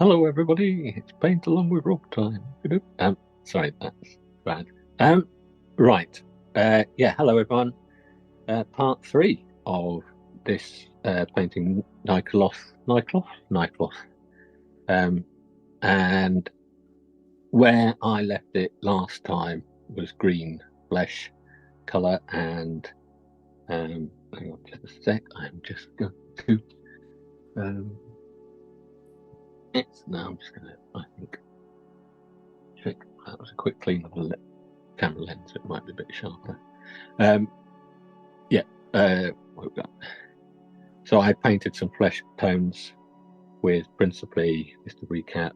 Hello, everybody. It's Paint Along with Rob time. Sorry, that's bad. Right. Yeah. Hello, everyone. Part 3 of this painting Nycaloth. And where I left it last time was green flesh color, and hang on just a sec. I'm just going to. Now I'm just going to, I think, check. That was a quick clean of the camera lens. It might be a bit sharper. What we've got. So I painted some flesh tones with principally, just to recap,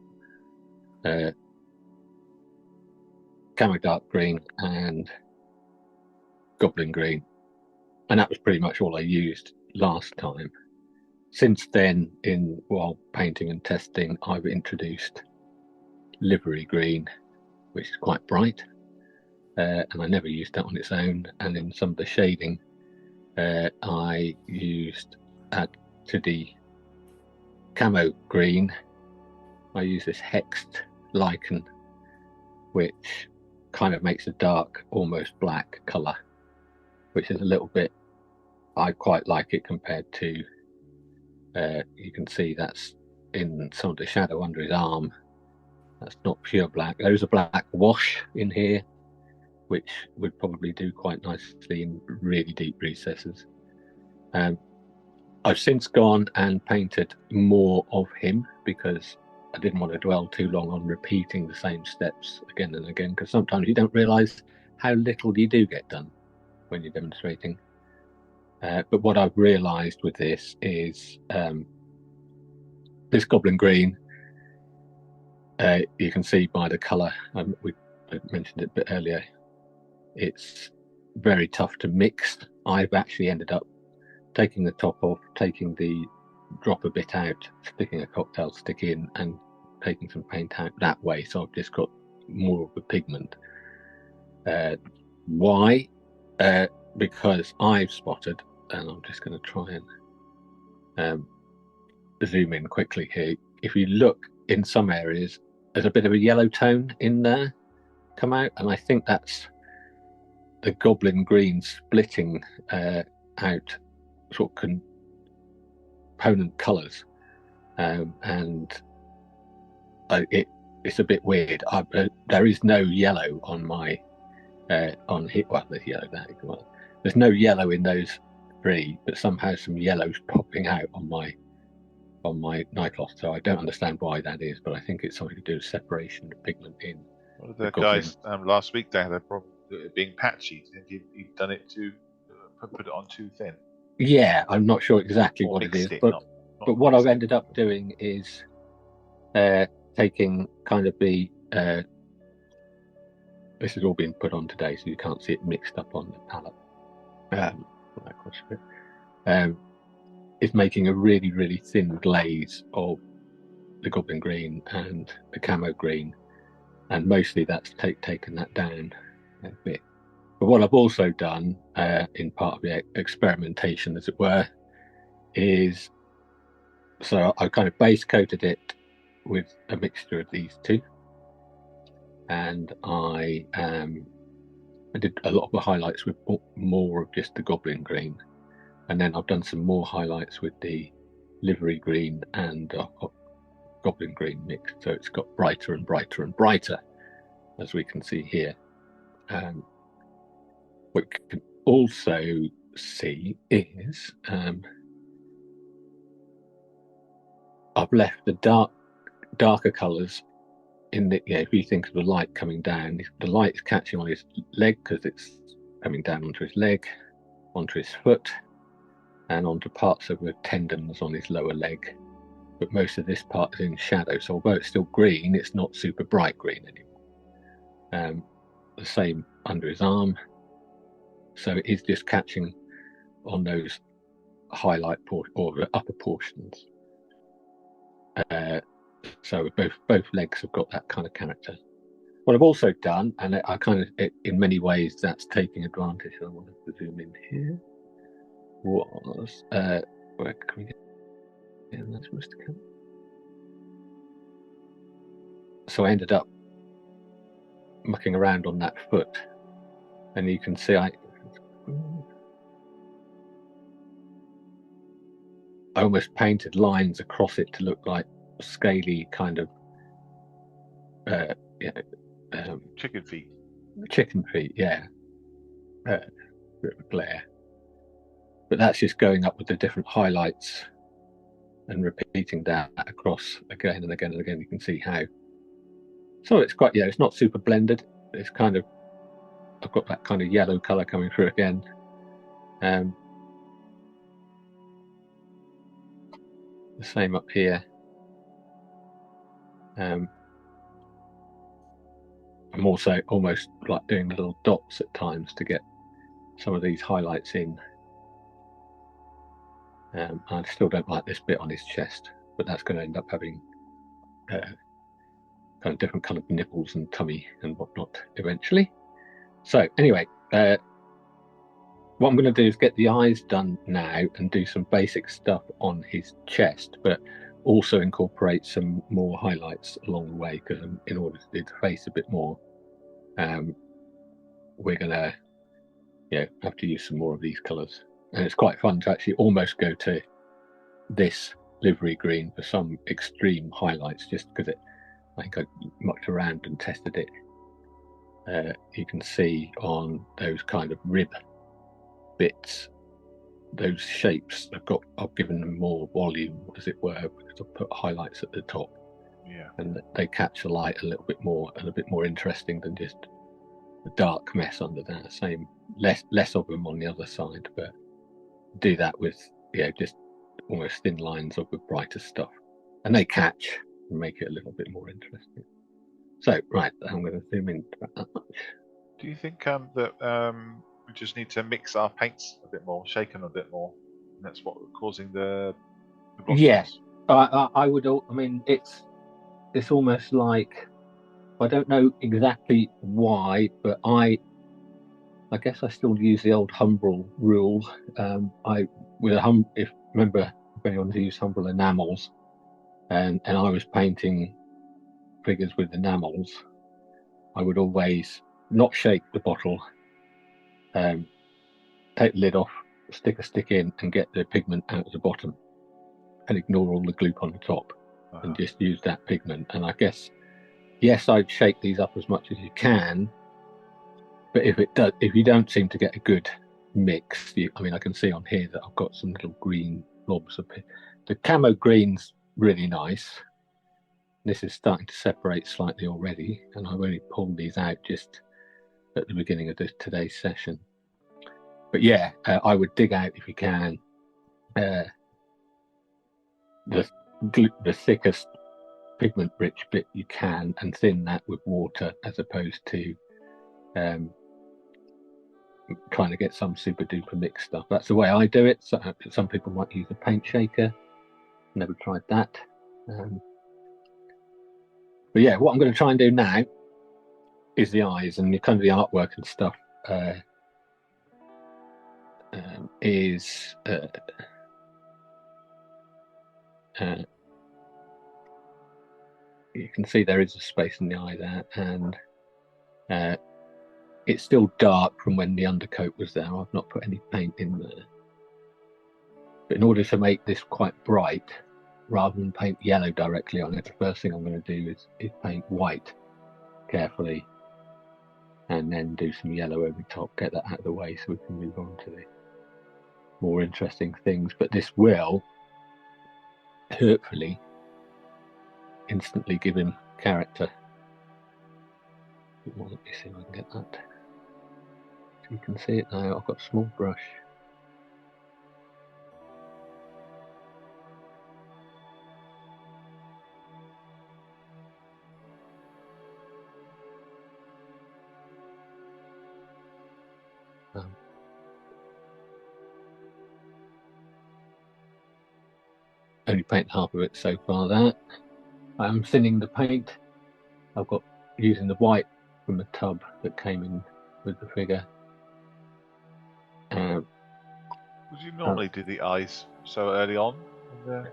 camo dark green and goblin green, and that was pretty much all I used last time. Since then, while painting and testing, I've introduced livery green, which is quite bright, and I never used that on its own. And in some of the shading, I used to the camo green. I use this hexed lichen, which kind of makes a dark, almost black color, which is a little bit. I quite like it compared to. You can see that's in some of the shadow under his arm. That's not pure black. There's a black wash in here, which would probably do quite nicely in really deep recesses. I've since gone and painted more of him because I didn't want to dwell too long on repeating the same steps again and again, because sometimes you don't realize how little you do get done when you're demonstrating. But what I've realized with this is this goblin green, you can see by the color, I mentioned it a bit earlier, it's very tough to mix. I've actually ended up taking the top off, taking the drop a bit out, sticking a cocktail stick in, and taking some paint out that way. So I've just got more of the pigment. Why? Because I've spotted, and I'm just going to try and zoom in quickly here. If you look in some areas, there's a bit of a yellow tone in there come out, and I think that's the goblin green splitting out sort of component colours, and it's a bit weird. There is no yellow on my on here. Well, there's yellow there. Well, there's no yellow in those three, but somehow some yellow's popping out on my Nycaloth. So I don't understand why that is, but I think it's something to do with separation of pigment in. Well, the guys last week they had a problem with it being patchy. You've done it to put it on too thin. Yeah, I'm not sure exactly what it is, but what I've ended up doing is taking kind of the this has all been put on today, so you can't see it mixed up on the palette. Is making a really, really thin glaze of the goblin green and the camo green, and mostly that's taken that down a bit. But what I've also done in part of the experimentation, as it were, is so I kind of base coated it with a mixture of these two, and I did a lot of the highlights with more of just the goblin green, and then I've done some more highlights with the livery green and goblin green mixed, so it's got brighter and brighter and brighter, as we can see here. What you can also see is I've left the darker colours in the, if you think of the light coming down, the light is catching on his leg because it's coming down onto his leg, onto his foot, and onto parts of the tendons on his lower leg. But most of this part is in shadow, so although it's still green, it's not super bright green anymore. The same under his arm, so it is just catching on those highlight or the upper portions. So both legs have got that kind of character. What I've also done, and I kind of, in many ways, that's taking advantage. I wanted to zoom in here. Was where can we get? Yeah, that's supposed to come. so I ended up mucking around on that foot, and you can see I almost painted lines across it to look like scaly kind of chicken feet. Chicken feet, yeah. Bit of a glare. But that's just going up with the different highlights and repeating that across again and again and again. You can see how. So it's quite, it's not super blended. It's kind of, I've got that kind of yellow colour coming through again. The same up here. I'm also almost like doing little dots at times to get some of these highlights in. I still don't like this bit on his chest, but that's going to end up having kind of different coloured nipples and tummy and whatnot eventually. So anyway, what I'm going to do is get the eyes done now and do some basic stuff on his chest, but also incorporate some more highlights along the way, because in order to do the face a bit more, we're going to have to use some more of these colours. And it's quite fun to actually almost go to this livery green for some extreme highlights, just because I think I mucked around and tested it. You can see on those kind of rib bits, those shapes I've given them more volume, as it were, because I've put highlights at the top. Yeah. And they catch the light a little bit more and a bit more interesting than just the dark mess under that. Same, less of them on the other side, but do that with just almost thin lines of the brighter stuff, and they catch and make it a little bit more interesting. So right, I'm going to zoom in about that much. Do you think that we just need to mix our paints a bit more, shake them a bit more, and that's what causing the blotches? Yeah, I would. I mean, it's almost like, I don't know exactly why, but I guess I still use the old Humbrol rule. Remember if anyone used Humbrol enamels, and I was painting figures with enamels, I would always not shake the bottle, take the lid off, stick a stick in, and get the pigment out of the bottom, and ignore all the gloop on the top, and just use that pigment. And I guess, yes, I'd shake these up as much as you can, but if you don't seem to get a good mix, I can see on here that I've got some little green blobs of it. The camo green's really nice. This is starting to separate slightly already, and I've only pulled these out just at the beginning of today's session. But yeah, I would dig out, if you can, the thickest pigment-rich bit you can, and thin that with water, as opposed to trying to get some super duper mixed stuff. That's the way I do it. So, some people might use a paint shaker. Never tried that. But yeah, what I'm going to try and do now is the eyes, and kind of the artwork and stuff is you can see there is a space in the eye there, and it's still dark from when the undercoat was there. I've not put any paint in there. But in order to make this quite bright, rather than paint yellow directly on it, the first thing I'm going to do is paint white carefully, and then do some yellow over the top, get that out of the way so we can move on to the more interesting things. But this will hopefully instantly give him character. Let me see if I can get that. So you can see it now. I've got a small brush. Only paint half of it so far there. I'm thinning the paint. I've got using the white from the tub that came in with the figure. Would you normally do the eyes so early on in the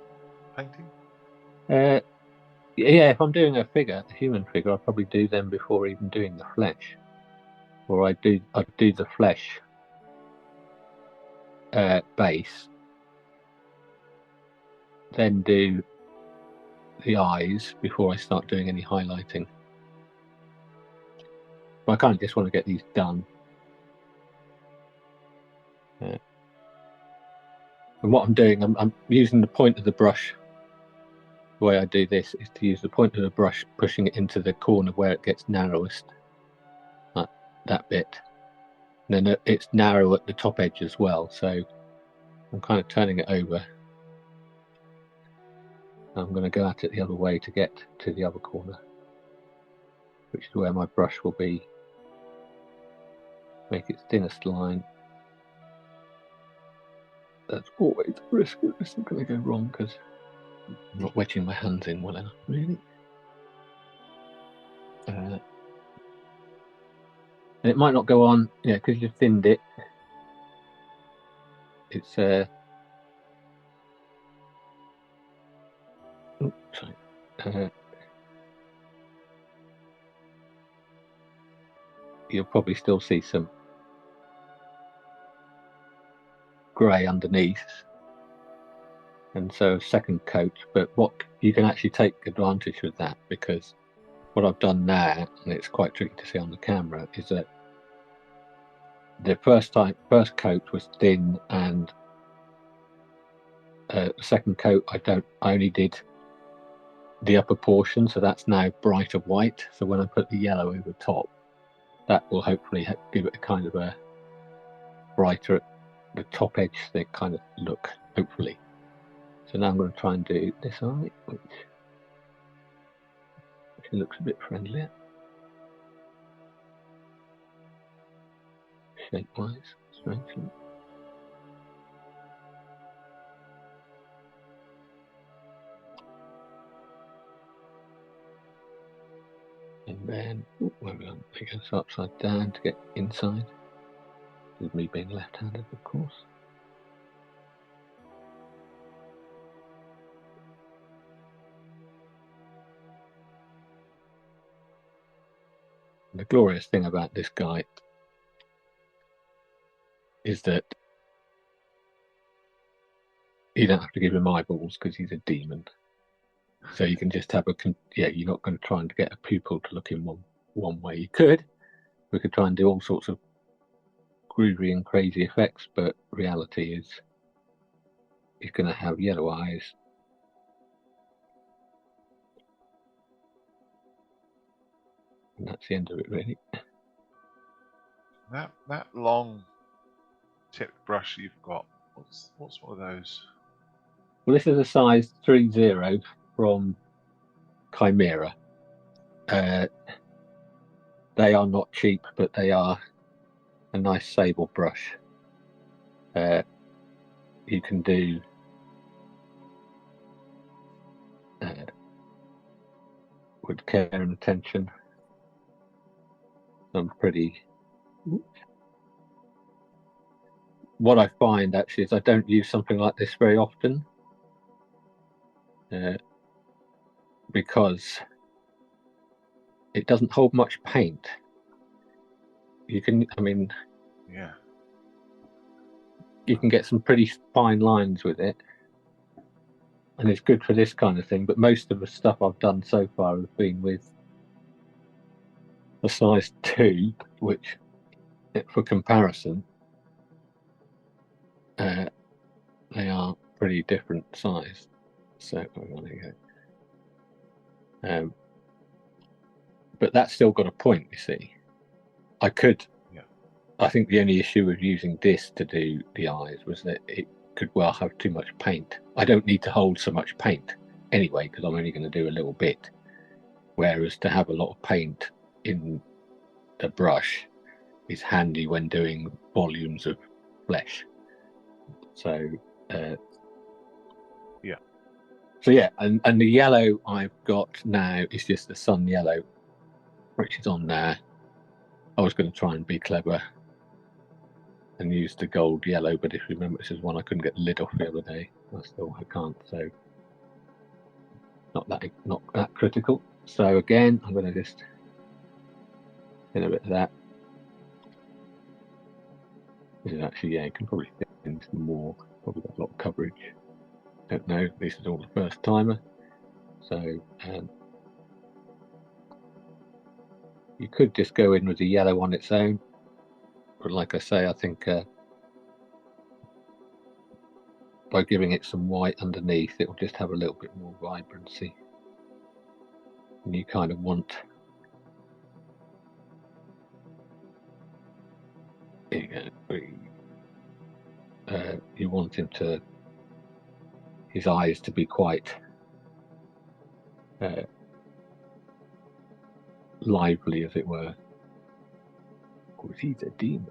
painting? Yeah, if I'm doing a human figure, I'll probably do them before even doing the flesh. Or I'd do the flesh base, then do the eyes before I start doing any highlighting. But I kind of just want to get these done. And what I'm doing, I'm using the point of the brush. The way I do this is to use the point of the brush, pushing it into the corner where it gets narrowest, like that bit. And then it's narrow at the top edge as well, so I'm kind of turning it over. I'm going to go at it the other way to get to the other corner, which is where my brush will be. Make its thinnest line. That's always a risk that this is going to go wrong because I'm not wedging my hands in well enough, really. And it might not go on, because you've thinned it. It's you'll probably still see some grey underneath, and so a second coat. But what you can actually take advantage of that, because what I've done now, and it's quite tricky to see on the camera, is that the first coat was thin, and the second coat I only did the upper portion, so that's now brighter white. So when I put the yellow over top, that will hopefully give it a kind of a brighter at the top edge kind of look, hopefully. So now I'm going to try and do this eye, which looks a bit friendlier shape-wise, strangely. And then where we going? Make this upside down to get inside. This is me being left-handed, of course. The glorious thing about this guy is that you don't have to give him eyeballs because he's a demon. So you can just have you're not going to try and get a pupil to look in one way. You could. We could try and do all sorts of groovy and crazy effects, but reality is he's going to have yellow eyes. And that's the end of it, really. That long tipped brush you've got, what's one of those? Well, this is a size 3.0 from Chimera. They are not cheap, but they are a nice sable brush. You can do with care and attention some pretty. What I find actually is I don't use something like this very often, because it doesn't hold much paint. You can get some pretty fine lines with it, and it's good for this kind of thing. But most of the stuff I've done so far has been with a size 2, which, for comparison, they are pretty different size. So there you go. But that's still got a point, you see. I could. Yeah. I think the only issue with using this to do the eyes was that it could well have too much paint. I don't need to hold so much paint anyway, because I'm only going to do a little bit. Whereas to have a lot of paint in a brush is handy when doing volumes of flesh. So So yeah, and the yellow I've got now is just the sun yellow, which is on there. I was going to try and be clever and use the gold yellow, but if you remember, this is one I couldn't get the lid off the other day. I can't. So not that critical. So again, I'm going to just thin a bit of that. This is actually, yeah, you can probably thin some more. Probably got a lot of coverage. Don't know. This is all the first timer. So you could just go in with the yellow on its own, but like I say, I think by giving it some white underneath, it will just have a little bit more vibrancy. And you kind of want, you want him to, his eyes to be quite lively, as it were. Because he's a demon.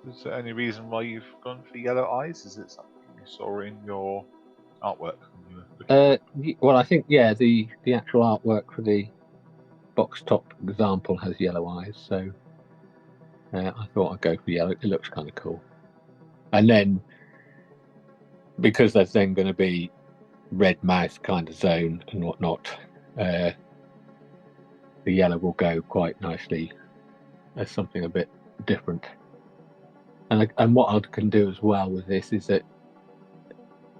Is there any reason why you've gone for yellow eyes? Is it something you saw in your artwork when you were looking? Well, I think, yeah, the actual artwork for the box top example has yellow eyes, so I thought I'd go for yellow. It looks kind of cool. And then, because there's then going to be red mouth kind of zone and whatnot, the yellow will go quite nicely as something a bit different. And what I can do as well with this is that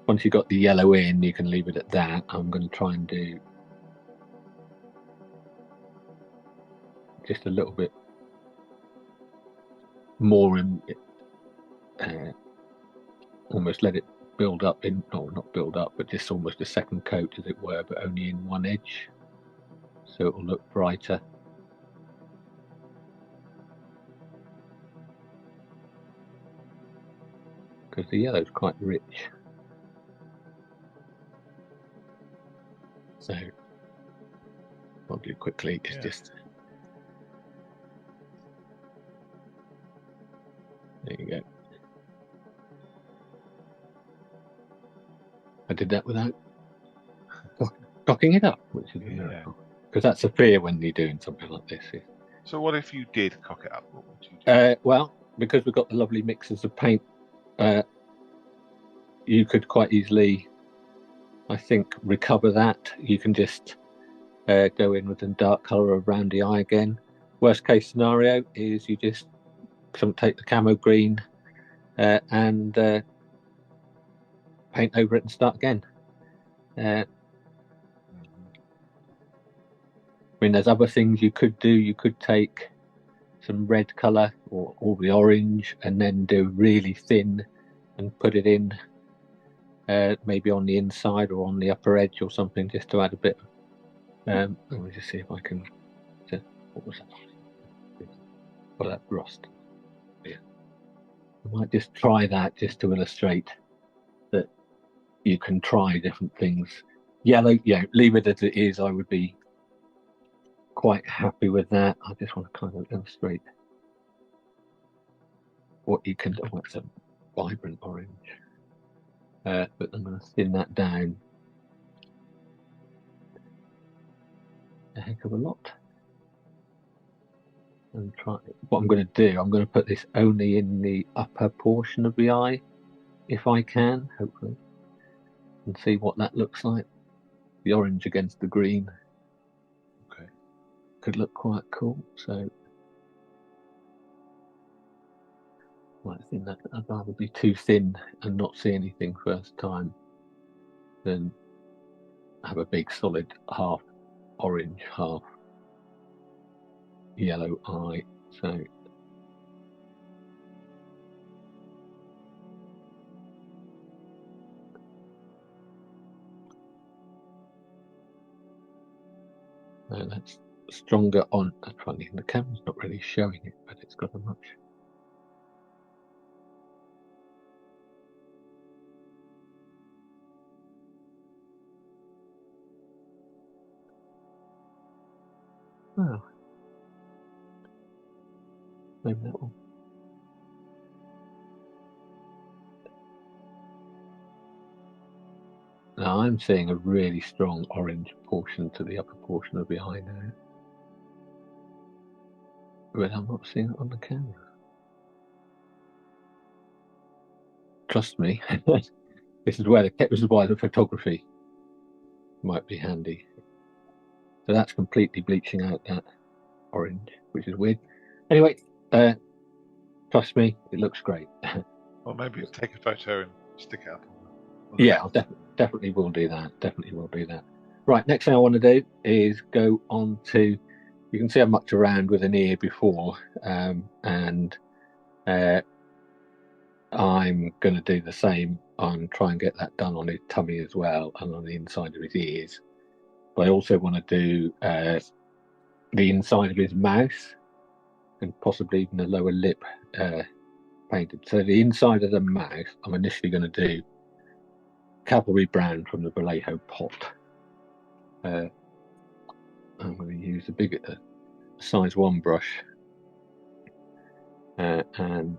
once you've got the yellow in, you can leave it at that. I'm going to try and do just a little bit more in, almost let it build up in, no, not build up, but just almost a second coat, as it were, but only in one edge, so it will look brighter. Because the yellow is quite rich. So what I'll do quickly is just, there you go. I did that without cocking it up, which is a miracle. Because that's a fear when you're doing something like this. So what if you did cock it up? What would you do? Well, because we've got the lovely mixes of paint, you could quite easily, I think, recover that. You can just go in with a dark colour around the eye again. Worst case scenario is you just take the camo green and paint over it and start again. I mean, there's other things you could do. You could take some red colour or the orange and then do really thin and put it in maybe on the inside or on the upper edge or something, just to add a bit. Let me just see if I can. What was that? Oh, that rust. Yeah. I might just try that just to illustrate that you can try different things. Yellow, yeah, leave it as it is. I would be quite happy with that. I just want to kind of illustrate what you can do. Oh, it's a vibrant orange. But I'm going to thin that down a heck of a lot. And try. What I'm going to do, I'm going to put this only in the upper portion of the eye, if I can, hopefully, and see what that looks like. The orange against the green. Okay. Could look quite cool. So I think that I'd rather be too thin and not see anything first time than have a big solid half orange, half yellow eye. So that's stronger on. I'm finding the camera's not really showing it, but it's got a much. Oh, maybe that will Now I'm seeing a really strong orange portion to the upper portion of the eye now, but I'm not seeing it on the camera. Trust me, this is why the photography might be handy. So that's completely bleaching out that orange, which is weird. Anyway, trust me, it looks great. Well, maybe take a photo and stick it up. Yeah, I'll definitely will do that. Definitely will do that. Right, next thing I want to do is go on to. You can see I mucked around with an ear before, and I'm going to do the same. I'm try and get that done on his tummy as well, and on the inside of his ears. But I also want to do the inside of his mouth, and possibly even the lower lip painted. So the inside of the mouth, I'm initially going to do Cavalry Brown from the Vallejo pot. I'm going to use a bigger size 1 brush, and I'm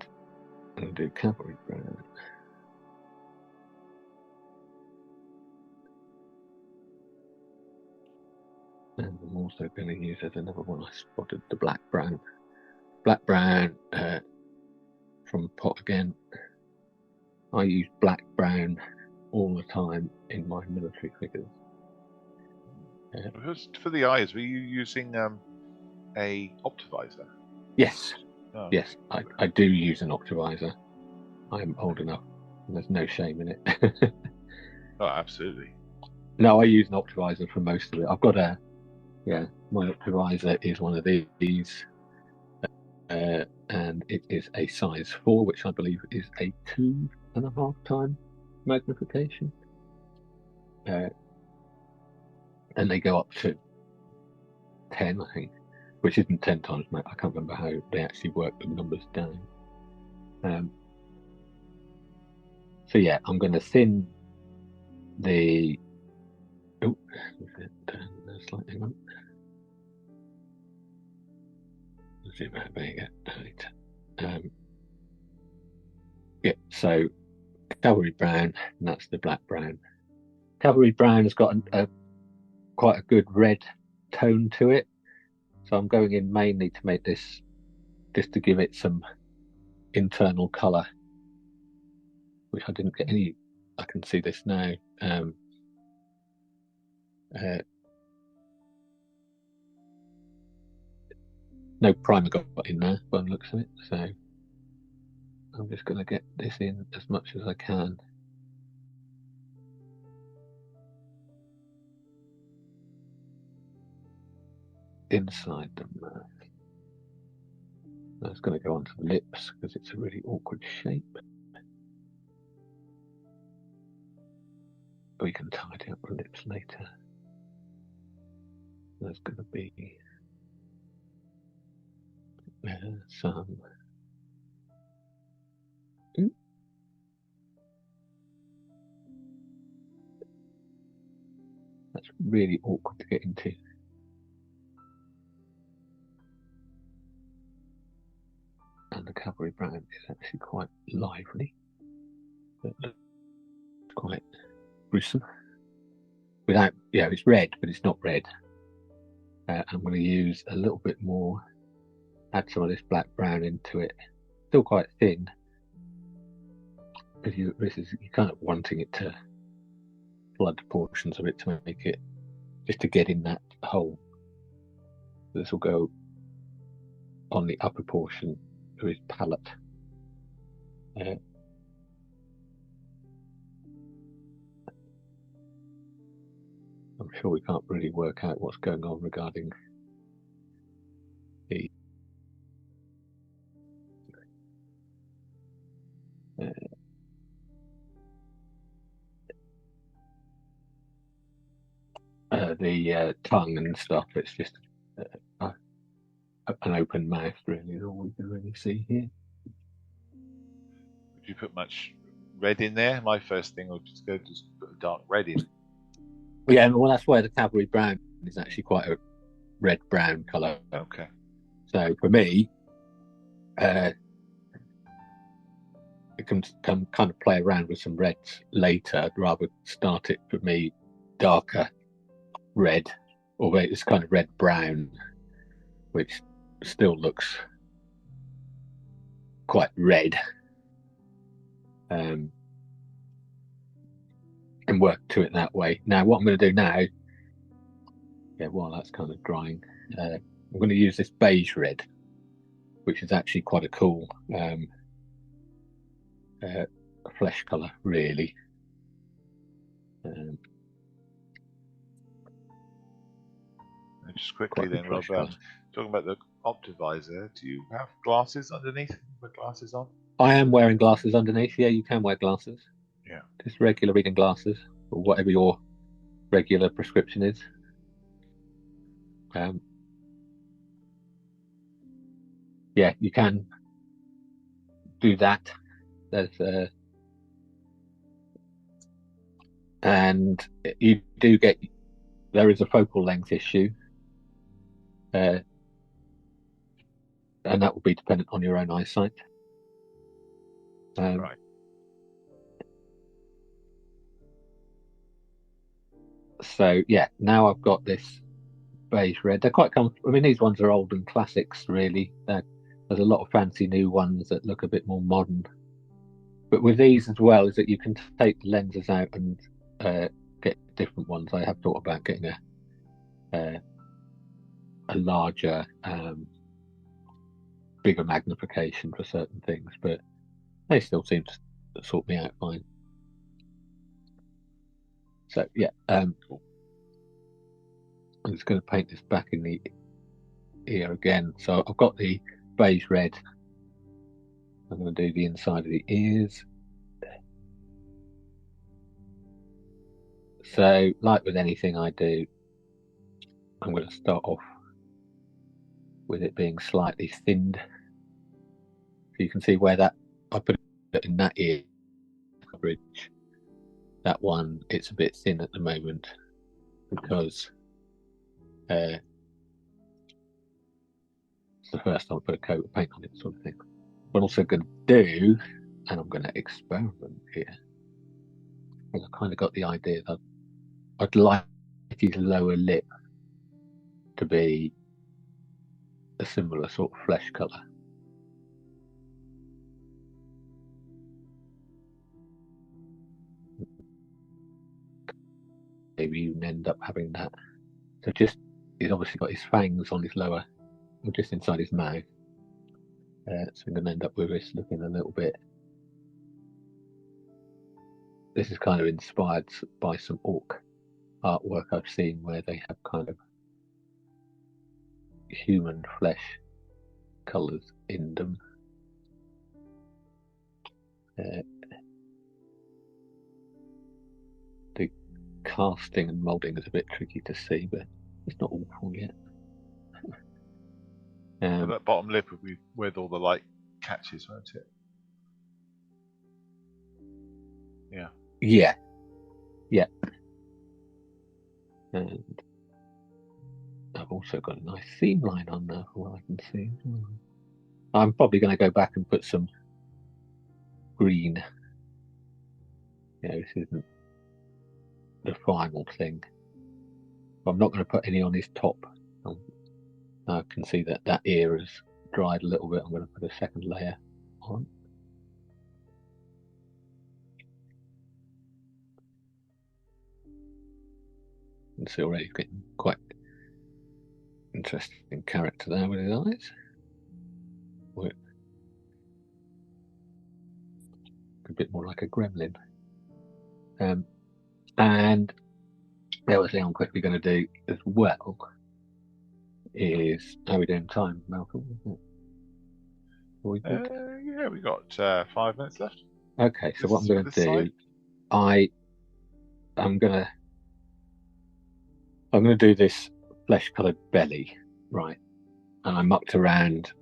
going to do Cavalry Brown. And I'm also going to use as another one I spotted the Black Brown. Black Brown from pot again. I use Black Brown all the time in my military figures. For the eyes, were you using a optivisor? Yes. Oh. Yes, I do use an optivisor. I'm old enough, and there's no shame in it. Oh, absolutely. No, I use an optivisor for most of it. I've got my optivisor is one of these, and it is a size 4, which I believe is a 2.5 time magnification. And they go up to 10, I think, which isn't 10 times. I can't remember how they actually work the numbers down. So yeah, I'm going to thin the. Oh, is it slightly wrong? Zoom out. There you go. Right. Yeah. So Cavalry Brown, and that's the Black Brown. Cavalry Brown has got quite a good red tone to it, so I'm going in mainly to make this, just to give it some internal colour, which I didn't get any. I can see this now. No primer got in there by the looks of it, so I'm just going to get this in as much as I can. Inside the mouth. That's going to go onto the lips because it's a really awkward shape. We can tidy up the lips later. There's going to be some. That's really awkward to get into. And the Cavalry Brown is actually quite lively. It's quite gruesome. Without, it's red, but it's not red. I'm going to use a little bit more, add some of this Black Brown into it. Still quite thin, because you're kind of wanting it to flood portions of it to make it, just to get in that hole. This will go on the upper portion of his palate. I'm sure we can't really work out what's going on regarding the tongue and stuff. It's just an open mouth, really, is all we can really see here. Would you put much red in there? My first thing would just put a dark red in. Yeah, well, that's why the Cavalry Brown is actually quite a red-brown colour. Okay. So for me, can kind of play around with some reds later. I'd rather start it for me darker red, or it's kind of red brown, which still looks quite red, and work to it that way. Now, what I'm going to do now, while that's kind of drying, I'm going to use this beige red, which is actually quite a cool flesh colour, really. Just quickly then, Rob, talking about the optivisor, do you have glasses underneath? Put glasses on? I am wearing glasses underneath. Yeah, you can wear glasses. Yeah. Just regular reading glasses, or whatever your regular prescription is. Yeah, you can do that. There's and you do get, there is a focal length issue, and that will be dependent on your own eyesight. Right. So yeah, now I've got this beige red. They're quite comfortable. I mean, these ones are old and classics, really. There's a lot of fancy new ones that look a bit more modern. But with these as well, is that you can take the lenses out and get different ones. I have thought about getting a larger, bigger magnification for certain things, but they still seem to sort me out fine. So yeah, Cool. I'm just going to paint this back in the ear again. So I've got the beige red. I'm going to do the inside of the ears. So, like with anything I do, I'm going to start off with it being slightly thinned. So you can see where that, I put it in that ear coverage. That one, it's a bit thin at the moment because it's the first time I put a coat of paint on it, sort of thing. What I'm also going to do, and I'm going to experiment here, is I kind of got the idea that I'd like his lower lip to be a similar sort of flesh colour. Maybe you end up having that. So just, he's obviously got his fangs on his lower, or just inside his mouth. So I'm going to end up with this looking a little bit. This is kind of inspired by some orc artwork I've seen where they have kind of human flesh colours in them. The casting and moulding is a bit tricky to see, but it's not awful yet. So that bottom lip will be with all the light catches, won't it? Yeah. Yeah. Yeah. And I've also got a nice seam line on there for what I can see. I'm probably going to go back and put some green. This isn't the final thing. I'm not going to put any on his top. I can see that ear has dried a little bit. I'm going to put a second layer on. You can see already he's getting quite interesting character there with his eyes. A bit more like a gremlin. And the other thing I'm quickly going to do as well is, how are we doing time, Malcolm? Yeah, we got 5 minutes left. Okay, so what I'm going to do, I'm going to do this flesh-coloured belly, right? And I mucked around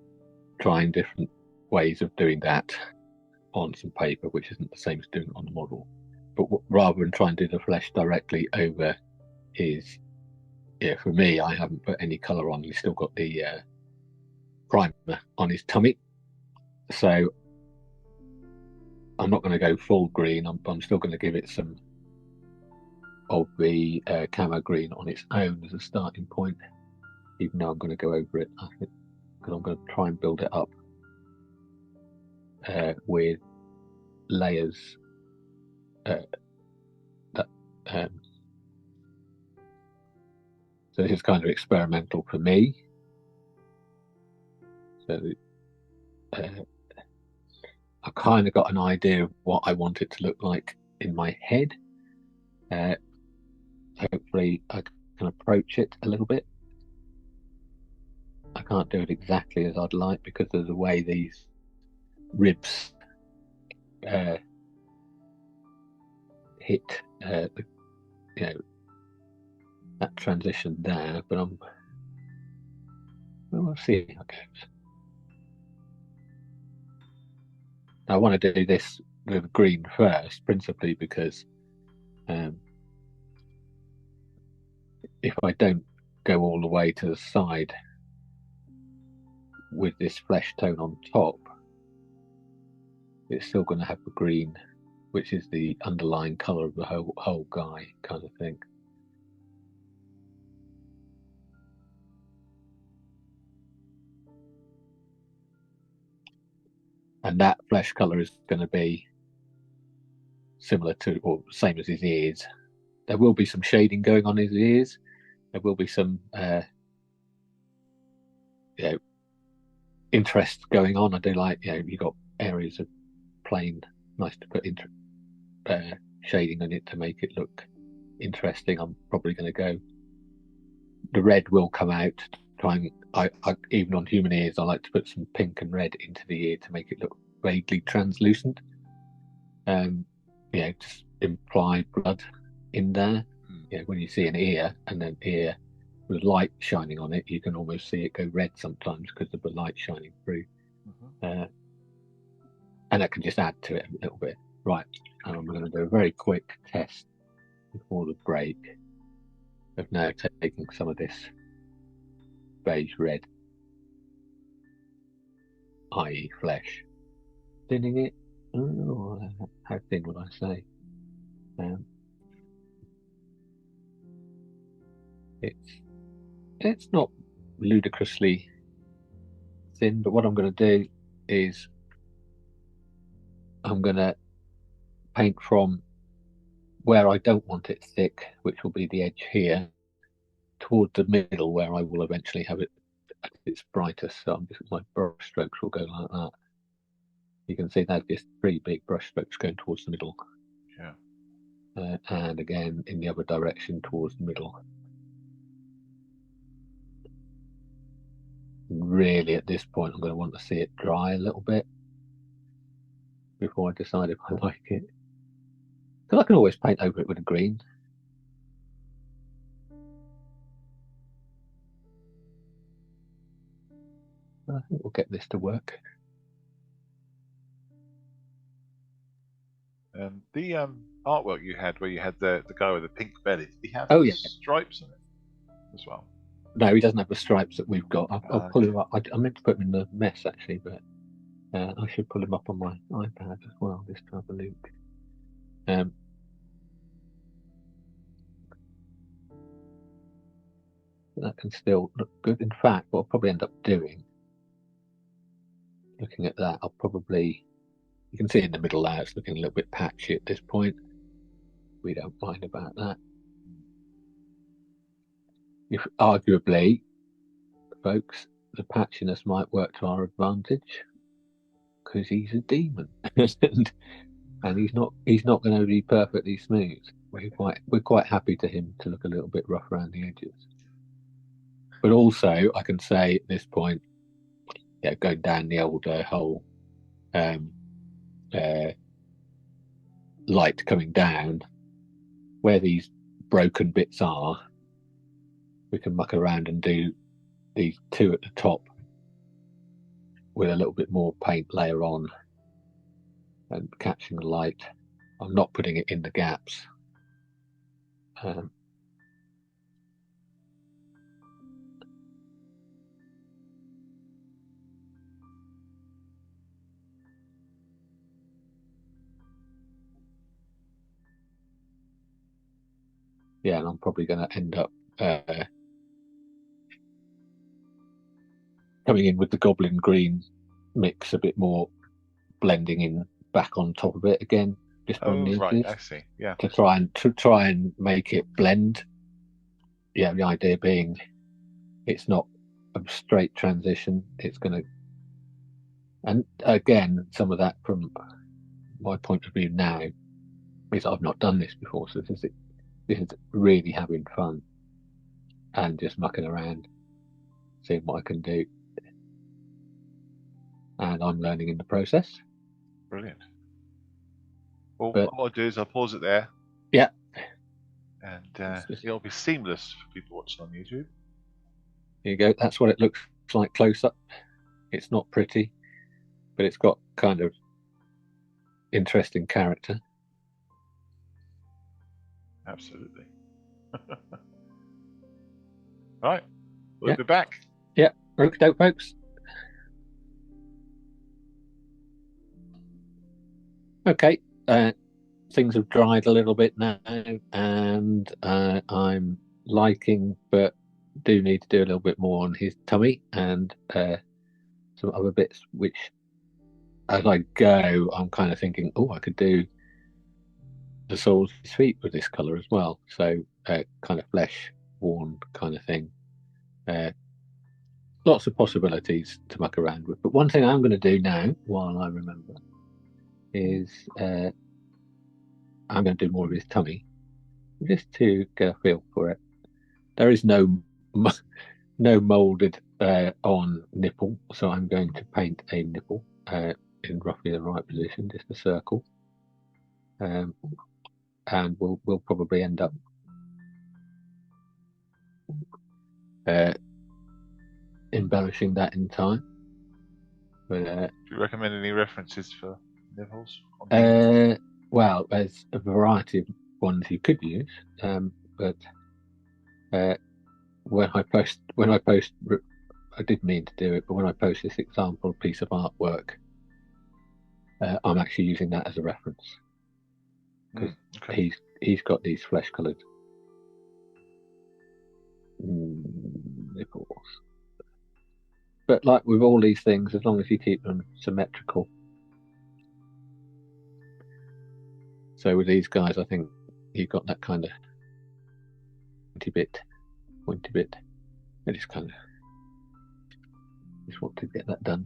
trying different ways of doing that on some paper, which isn't the same as doing it on the model. But rather than try and do the flesh directly over his, for me, I haven't put any colour on. He's still got the primer on his tummy. So I'm not going to go full green. I'm still going to give it some of the camo green on its own as a starting point, even though I'm going to go over it, I think, because I'm going to try and build it up with layers that so this is kind of experimental for me. So I kind of got an idea of what I want it to look like in my head. Hopefully I can approach it a little bit. I can't do it exactly as I'd like because of the way these ribs hit that transition there, but we'll see how it goes. I want to do this with green first, principally because if I don't go all the way to the side with this flesh tone on top, it's still going to have the green, which is the underlying colour of the whole guy, kind of thing. And that flesh colour is going to be similar to, or same as his ears. There will be some shading going on his ears. There will be some interest going on. I do like, you've got areas of plain, nice to put shading on it to make it look interesting. I'm probably going to go, the red will come out. I even on human ears, I like to put some pink and red into the ear to make it look vaguely translucent. Just imply blood in there. When you see an ear and an ear with light shining on it, you can almost see it go red sometimes because of the light shining through. And that can just add to it a little bit. Right, and I'm going to do a very quick test before the break of now taking some of this beige red, i.e. flesh, thinning it. Oh, how thin would I say? It's not ludicrously thin, but what I'm going to do is I'm going to paint from where I don't want it thick, which will be the edge here, toward the middle where I will eventually have it at its brightest. So my brush strokes will go like that. You can see that just 3 big brush strokes going towards the middle. Yeah. And again in the other direction towards the middle. Really, at this point, I'm going to want to see it dry a little bit before I decide if I like it. Because I can always paint over it with a green. I think we'll get this to work. The artwork you had, where you had the guy with the pink belly, did he have stripes on it as well? No, he doesn't have the stripes that we've got. I'll pull him up. I meant to put him in the mess actually, but I should pull him up on my iPad as well just to have a look. That can still look good. In fact, what I'll probably end up doing, looking at that, you can see in the middle there, it's looking a little bit patchy at this point. We don't mind about that. If arguably, folks, the patchiness might work to our advantage because he's a demon, and he's not going to be perfectly smooth. We're quite happy to him to look a little bit rough around the edges. But also, I can say at this point, going down the old whole light coming down, where these broken bits are, we can muck around and do these 2 at the top with a little bit more paint layer on and catching the light. I'm not putting it in the gaps. yeah, and I'm probably going to end up coming in with the goblin green mix a bit more, blending in back on top of it again, just on Oh, the right, edges, I see. Yeah. to try and make it blend. Yeah, the idea being it's not a straight transition. It's going to, and again, some of that from my point of view now is I've not done this before, so this is really having fun and just mucking around, seeing what I can do, and I'm learning in the process. Brilliant. Well, But what I'll do is I'll pause it there, yeah, and it'll be seamless for people watching on YouTube. here you go. That's what it looks like close up. It's not pretty, but it's got kind of interesting character. Absolutely. Right, we'll Yeah. be back. Yeah, okay, folks. Okay, things have dried a little bit now, and I'm liking, but do need to do a little bit more on his tummy and some other bits, which as I go, I'm kind of thinking, oh, I could do the soles of his feet with this colour as well. So kind of flesh worn kind of thing. Lots of possibilities to muck around with. But one thing I'm going to do now, while I remember, is I'm going to do more of his tummy, just to get a feel for it. There is no molded on nipple, so I'm going to paint a nipple in roughly the right position, just a circle, and we'll probably end up embellishing that in time. But Do you recommend any references for nipples? well, there's a variety of ones you could use, but when I post, I did mean to do it, but when I post this example piece of artwork, I'm actually using that as a reference because okay. he's got these flesh coloured nipples. But like with all these things, as long as you keep them symmetrical. So with these guys, I think you've got that kind of pointy bit. I just kind of just want to get that done.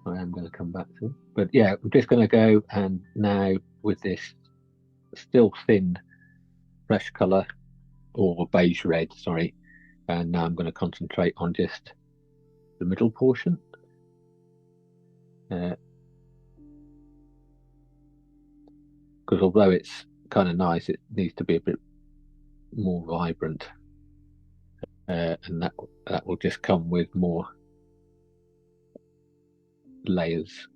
I am going to come back to it. But yeah, we're just going to go, and now with this still thin flesh colour, or beige red, sorry, and now I'm going to concentrate on just the middle portion. Because although it's kind of nice, it needs to be a bit more vibrant, and that will just come with more layers.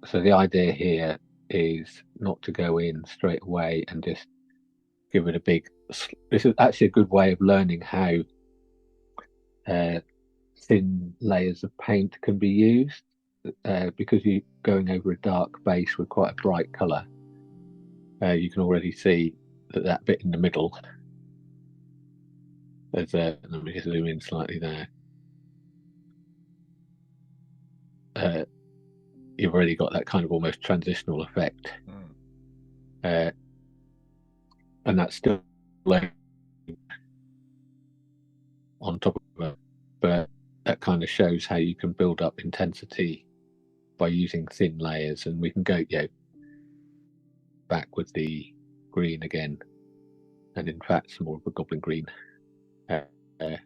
So the idea here is not to go in straight away and just give it a big. This is actually a good way of learning how thin layers of paint can be used, because you're going over a dark base with quite a bright colour. You can already see that bit in the middle. Let me just zoom in slightly there. You've already got that kind of almost transitional effect, and that's still on top of it, but that kind of shows how you can build up intensity by using thin layers. And we can go back with the green again, and in fact some more of a goblin green, and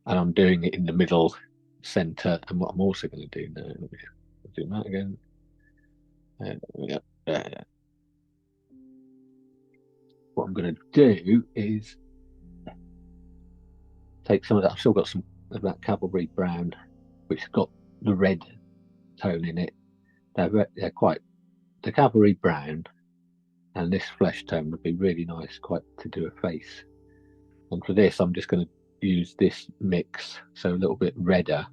I'm doing it in the middle center. And what I'm also going to do now, let me zoom that again. What I'm going to do is take some of that. I've still got some of that cavalry brown, which has got the red tone in it. They're quite the cavalry brown, and this flesh tone would be really nice, quite to do a face. And for this, I'm just going to use this mix, so a little bit redder.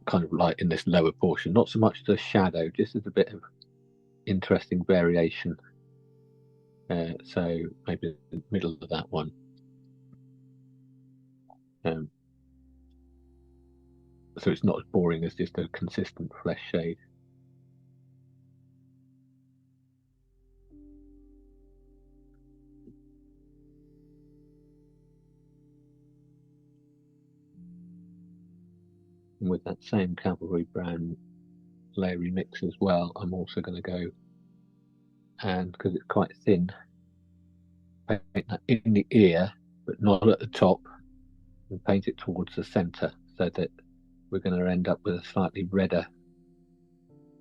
kind of light in this lower portion, not so much the shadow, just as a bit of interesting variation. So maybe the middle of that one. So it's not as boring as just a consistent flesh shade. And with that same cavalry brown layery mix as well, I'm also going to go, and because it's quite thin, paint that in the ear, but not at the top, and paint it towards the centre, so that we're going to end up with a slightly redder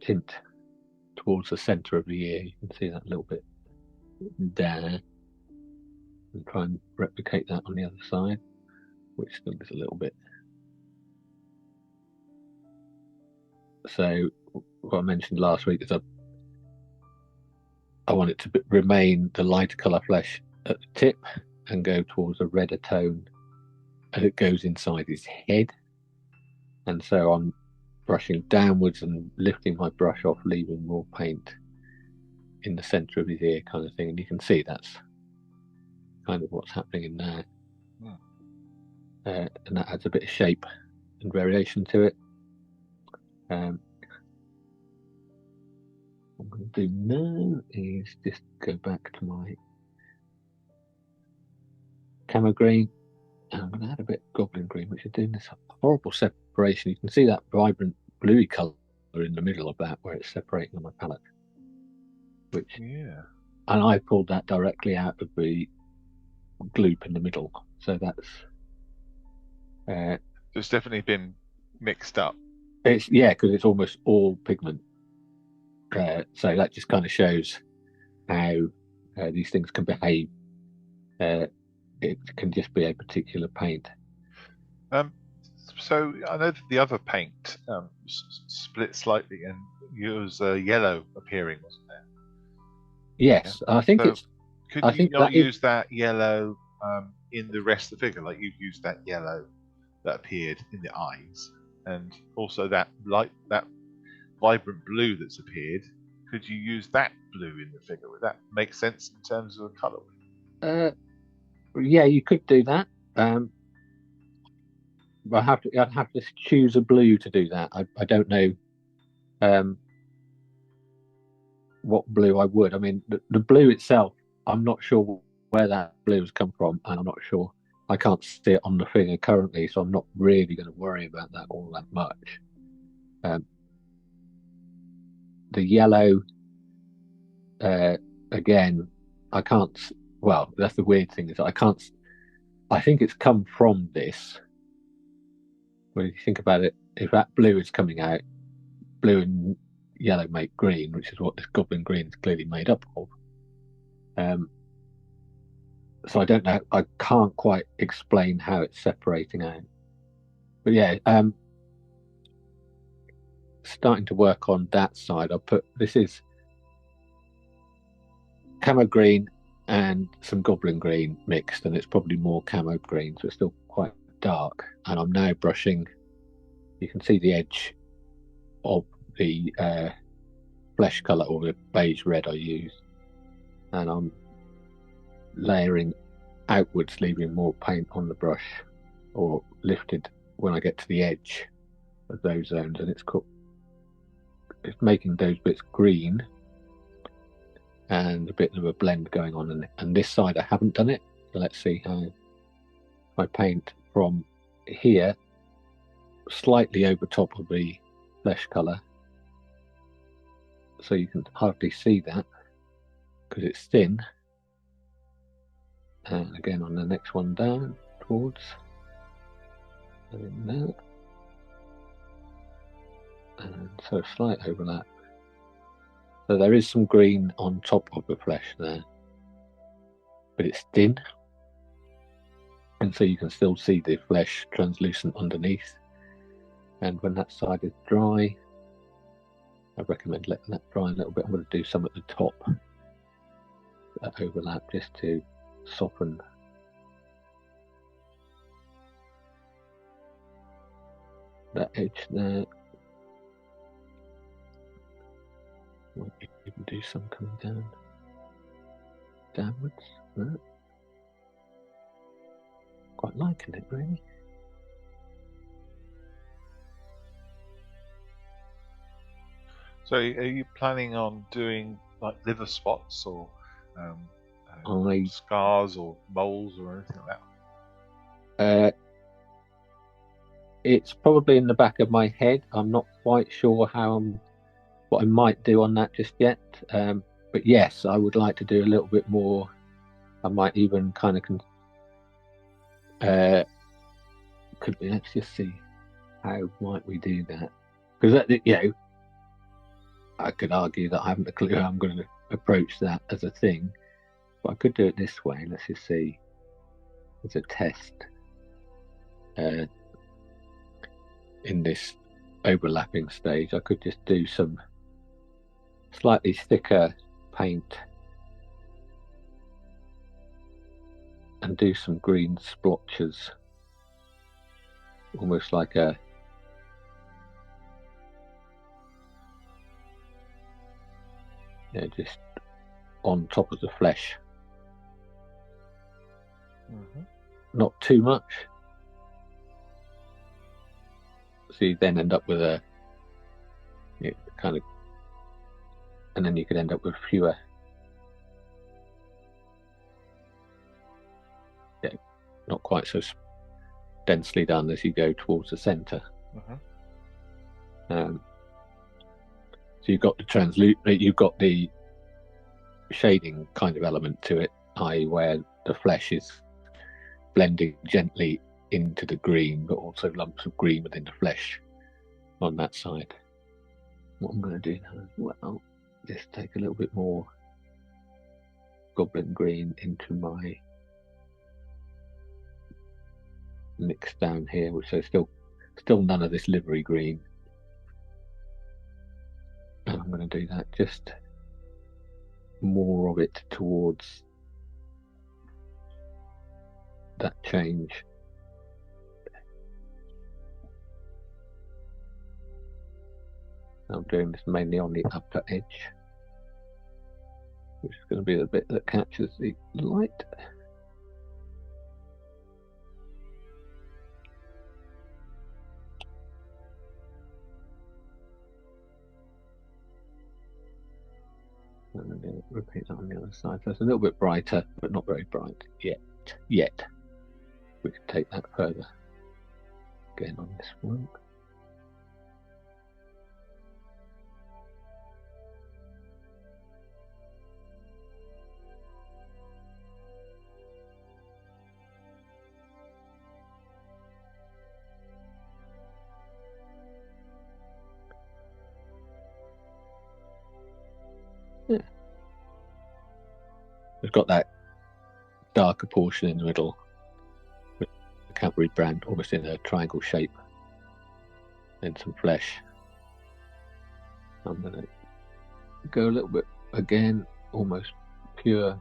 tint towards the centre of the ear. You can see that a little bit there, and try and replicate that on the other side, which still is a little bit. So what I mentioned last week is I want it to remain the lighter colour flesh at the tip and go towards a redder tone as it goes inside his head. And so I'm brushing downwards and lifting my brush off, leaving more paint in the centre of his ear, kind of thing. And you can see that's kind of what's happening in there. And that adds a bit of shape and variation to it. What I'm going to do now is just go back to my camo green, and I'm going to add a bit of goblin green, which is doing this horrible separation. You can see that vibrant bluey colour in the middle of that where it's separating on my palette. Which, yeah, and I pulled that directly out of the gloop in the middle, so that's. It's definitely been mixed up. It's because it's almost all pigment. So that just kind of shows how these things can behave. It can just be a particular paint. So I know that the other paint split slightly and was yellow appearing, wasn't there? Yes, yeah. I think so it's. Could you not use that yellow in the rest of the figure? Like you've used that yellow that appeared in the eyes, and also that vibrant blue that's appeared. Could you use that blue in the figure? Would that make sense in terms of colour? Yeah, you could do that. I'd have to choose a blue to do that. I don't know what blue I would. I mean, the blue itself, I'm not sure where that blue has come from, and I'm not sure. I can't see it on the figure currently, so I'm not really going to worry about that all that much. The yellow, again, I can't. Well, that's the weird thing is I can't. I think it's come from this. When you think about it, if that blue is coming out, blue and yellow make green, which is what this goblin green is clearly made up of. So I don't know. I can't quite explain how it's separating out. But yeah, starting to work on that side. I'll put this is camo green and some goblin green mixed, and it's probably more camo green, so it's still quite dark. And I'm now brushing. You can see the edge of the flesh colour or the beige red I used, and I'm layering outwards, leaving more paint on the brush or lifted when I get to the edge of those zones, and it's making those bits green and a bit of a blend going on. And this side I haven't done it, so let's see how I paint from here slightly over top of the flesh colour, so you can hardly see that because it's thin. And again on the next one down towards, and there, and so a slight overlap. So there is some green on top of the flesh there, but it's thin, and so you can still see the flesh translucent underneath. And when that side is dry, I recommend letting that dry a little bit. I'm going to do some at the top, that overlap, just to soften. that edge there. Might even do some coming downwards. No. Quite liking it, really. So, are you planning on doing like liver spots or scars or moles or anything like that? It's probably in the back of my head. I'm not quite sure what I might do on that just yet. But yes, I would like to do a little bit more. I might even kind of let's just see how might we do that, because I could argue that I haven't a clue how I'm going to approach that as a thing, but I could do it this way. Let's just see as a test in this overlapping stage. I could just do some slightly thicker paint and do some green splotches, almost like just on top of the flesh. Not too much, so you then end up with a kind of, and then you could end up with fewer not quite so densely done as you go towards the center. So you've got you've got the shading kind of element to it, i.e. where the flesh is blending gently into the green, but also lumps of green within the flesh on that side. What I'm going to do now as well, just take a little bit more goblin green into my mix down here, which is still none of this livery green. And I'm going to do that, just more of it towards that change. I'm doing this mainly on the upper edge, which is going to be the bit that catches the light. And then repeat that on the other side. So it's a little bit brighter, but not very bright yet. We can take that further again on this one. Yeah. We've got that darker portion in the middle with the cavalry brand almost in a triangle shape, and some flesh. I'm going to go a little bit again, almost pure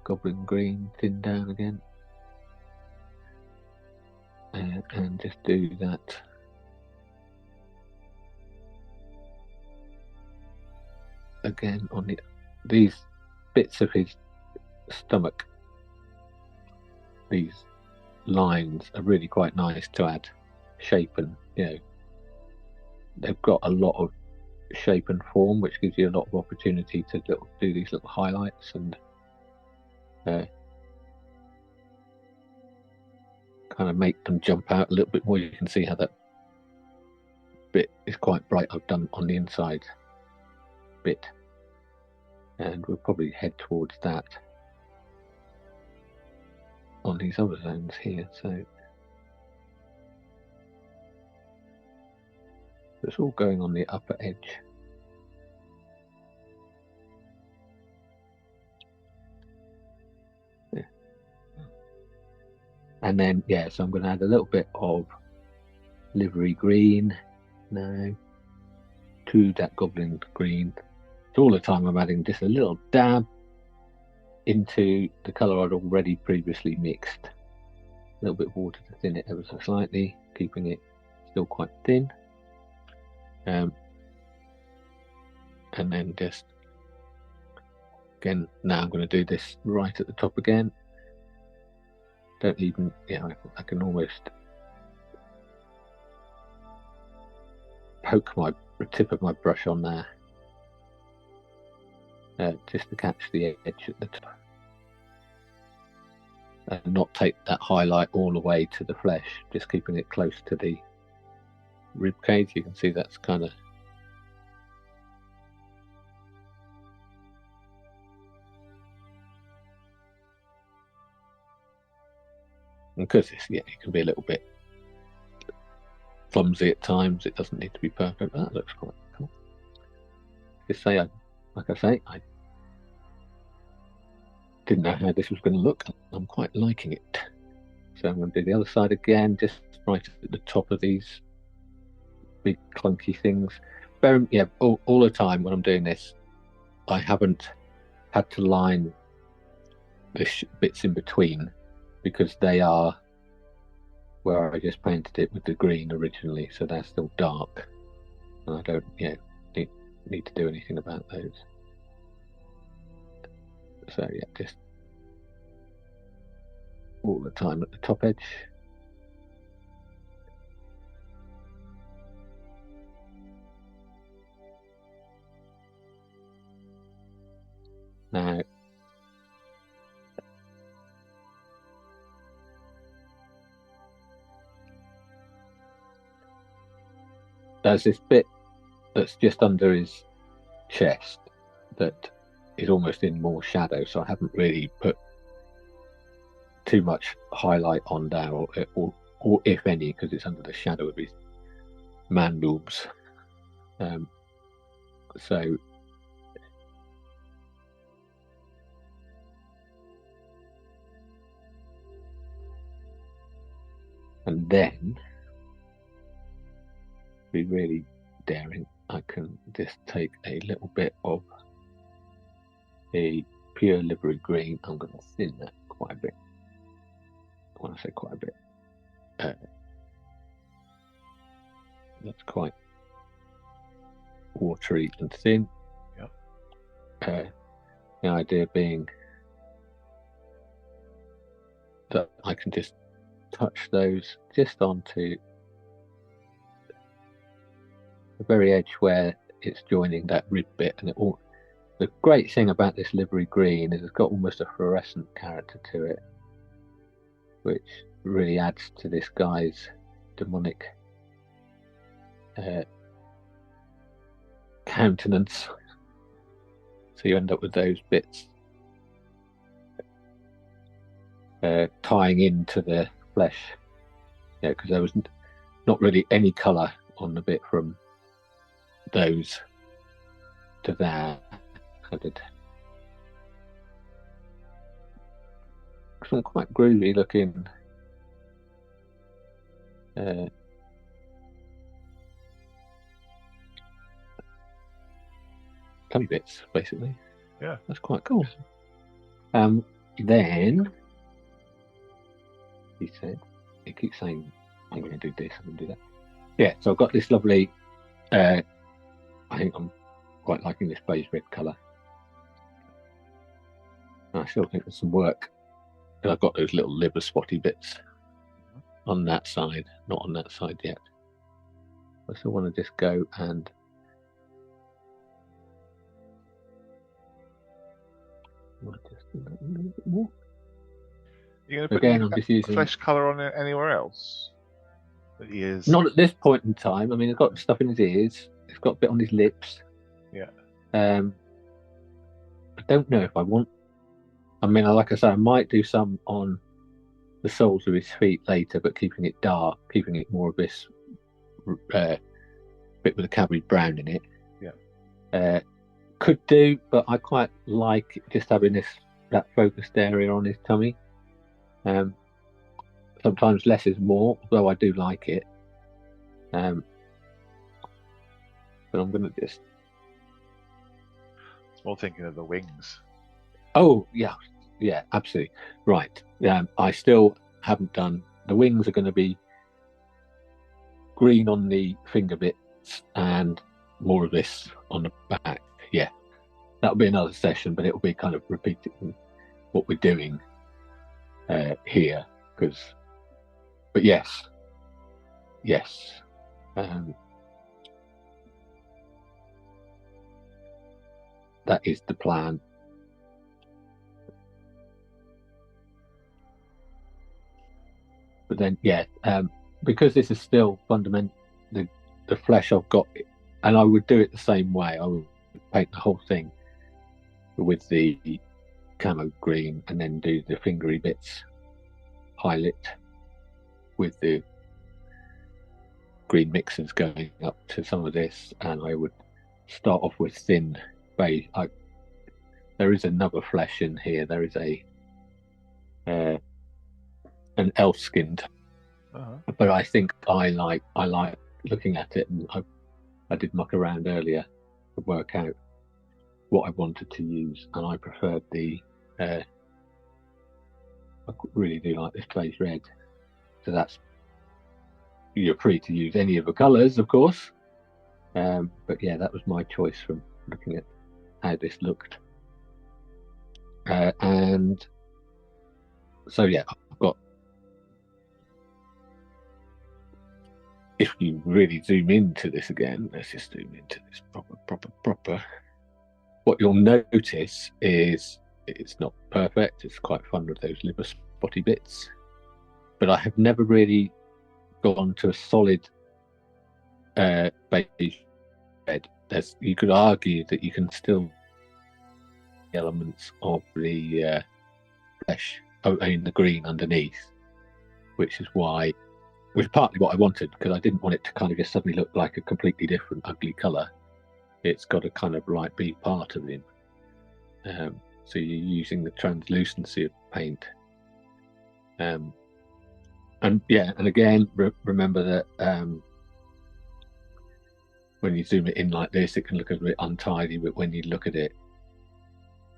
goblin green, thin down again, and just do that. Again on these bits of his stomach, these lines are really quite nice to add shape, and they've got a lot of shape and form, which gives you a lot of opportunity to do these little highlights and kind of make them jump out a little bit more. You can see how that bit is quite bright. I've done on the inside bit, and we'll probably head towards that on these other zones here. So it's all going on the upper edge. Yeah. And then so I'm going to add a little bit of livery green now to that goblin green. So all the time I'm adding just a little dab into the colour I'd already previously mixed. A little bit of water to thin it ever so slightly, keeping it still quite thin. And then just, again, now I'm going to do this right at the top again. Don't even, I can almost poke the tip of my brush on there, just to catch the edge at the top, and not take that highlight all the way to the flesh, just keeping it close to the rib cage. You can see that's kind of, because it can be a little bit clumsy at times. It doesn't need to be perfect. That looks quite cool. Just say, like I say, I didn't know how this was going to look. I'm quite liking it. So I'm going to do the other side again, just right at the top of these big clunky things. All the time when I'm doing this, I haven't had to line the bits in between, because they are where I just painted it with the green originally, so they're still dark, and I don't need to do anything about those. So just all the time at the top edge. Now, there's this bit that's just under his chest that is almost in more shadow, so I haven't really put too much highlight on there, or if any, because it's under the shadow of his man boobs. So and then, be really daring, I can just take a little bit of a pure livery green. I'm going to thin that quite a bit. When I say quite a bit, that's quite watery and thin. Yep. The idea being that I can just touch those just onto the very edge where it's joining that rib bit, and the great thing about this livery green is it's got almost a fluorescent character to it, which really adds to this guy's demonic countenance. So you end up with those bits tying into the flesh, because there was not really any colour on the bit from those to there. I did some quite groovy looking tummy bits, basically. Yeah, that's quite cool. Then he keeps saying, I'm going to do this, I'm going to do that. Yeah, so I've got this lovely, I think I'm quite liking this beige red colour. I still think there's some work, and I've got those little liver spotty bits on that side, not on that side yet. I still want to just go and just do that a little bit more. You're going to put any flesh colour on it anywhere else? Ears? Not at this point in time. I mean, he's got stuff in his ears. He's got a bit on his lips. Yeah. I don't know if I want. I mean, like I say, I might do some on the soles of his feet later, but keeping it dark, keeping it more of this bit with a cabbage brown in it. Yeah. Could do, but I quite like just having that focused area on his tummy. Sometimes less is more, although I do like it. But I'm going to just... It's more thinking of the wings. Oh, yeah, absolutely. Right. I still haven't done... The wings are going to be green on the finger bits and more of this on the back. Yeah, that'll be another session, but it'll be kind of repeating what we're doing here. But yes, that is the plan. But then, because this is still fundamental, the flesh I've got, and I would do it the same way. I would paint the whole thing with the camo green, and then do the fingery bits highlight with the green mixers going up to some of this, and I would start off with thin beige. There is another flesh in here. There is an elf skinned, but I think I like looking at it, and I did muck around earlier to work out what I wanted to use, and I preferred I really do like this beige red. So you're free to use any of the colours, of course, but yeah, that was my choice from looking at how this looked. And so yeah, I've got, if you really zoom into this again, let's just zoom into this proper. What you'll notice is it's not perfect. It's quite fun with those liver spotty bits, but I have never really gone to a solid beige red. You could argue that you can still elements of the flesh, the green underneath, which is partly what I wanted, because I didn't want it to kind of just suddenly look like a completely different ugly colour. It's got to kind of like be part of him. So you're using the translucency of paint. And again, remember that when you zoom it in like this, it can look a bit untidy, but when you look at it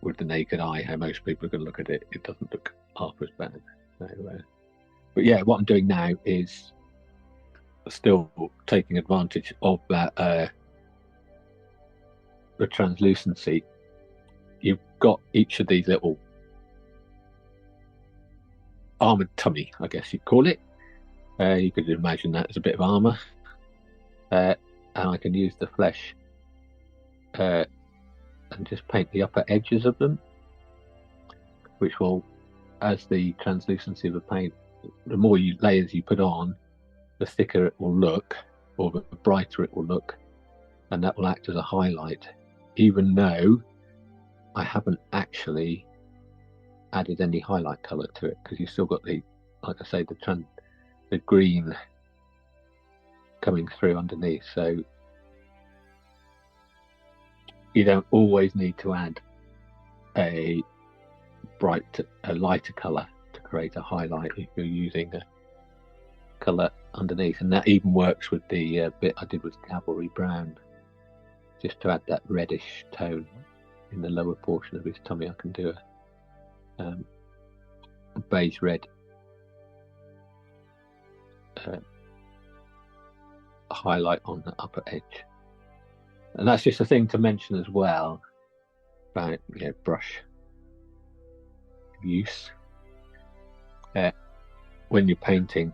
with the naked eye, how most people are going to look at it, it doesn't look half as bad. So, but yeah, what I'm doing now is still taking advantage of that the translucency. You've got each of these little armoured tummy, I guess you'd call it. You could imagine that as a bit of armour. And I can use the flesh and just paint the upper edges of them, which will, as the translucency of the paint, the more layers you put on, the thicker it will look, or the brighter it will look, and that will act as a highlight, even though I haven't actually added any highlight colour to it, because you've still got the green coming through underneath. So you don't always need to add a lighter colour to create a highlight if you're using a colour underneath. And that even works with the bit I did with Cavalry Brown, just to add that reddish tone in the lower portion of his tummy. I can do a beige red highlight on the upper edge. And that's just a thing to mention as well about brush use. When you're painting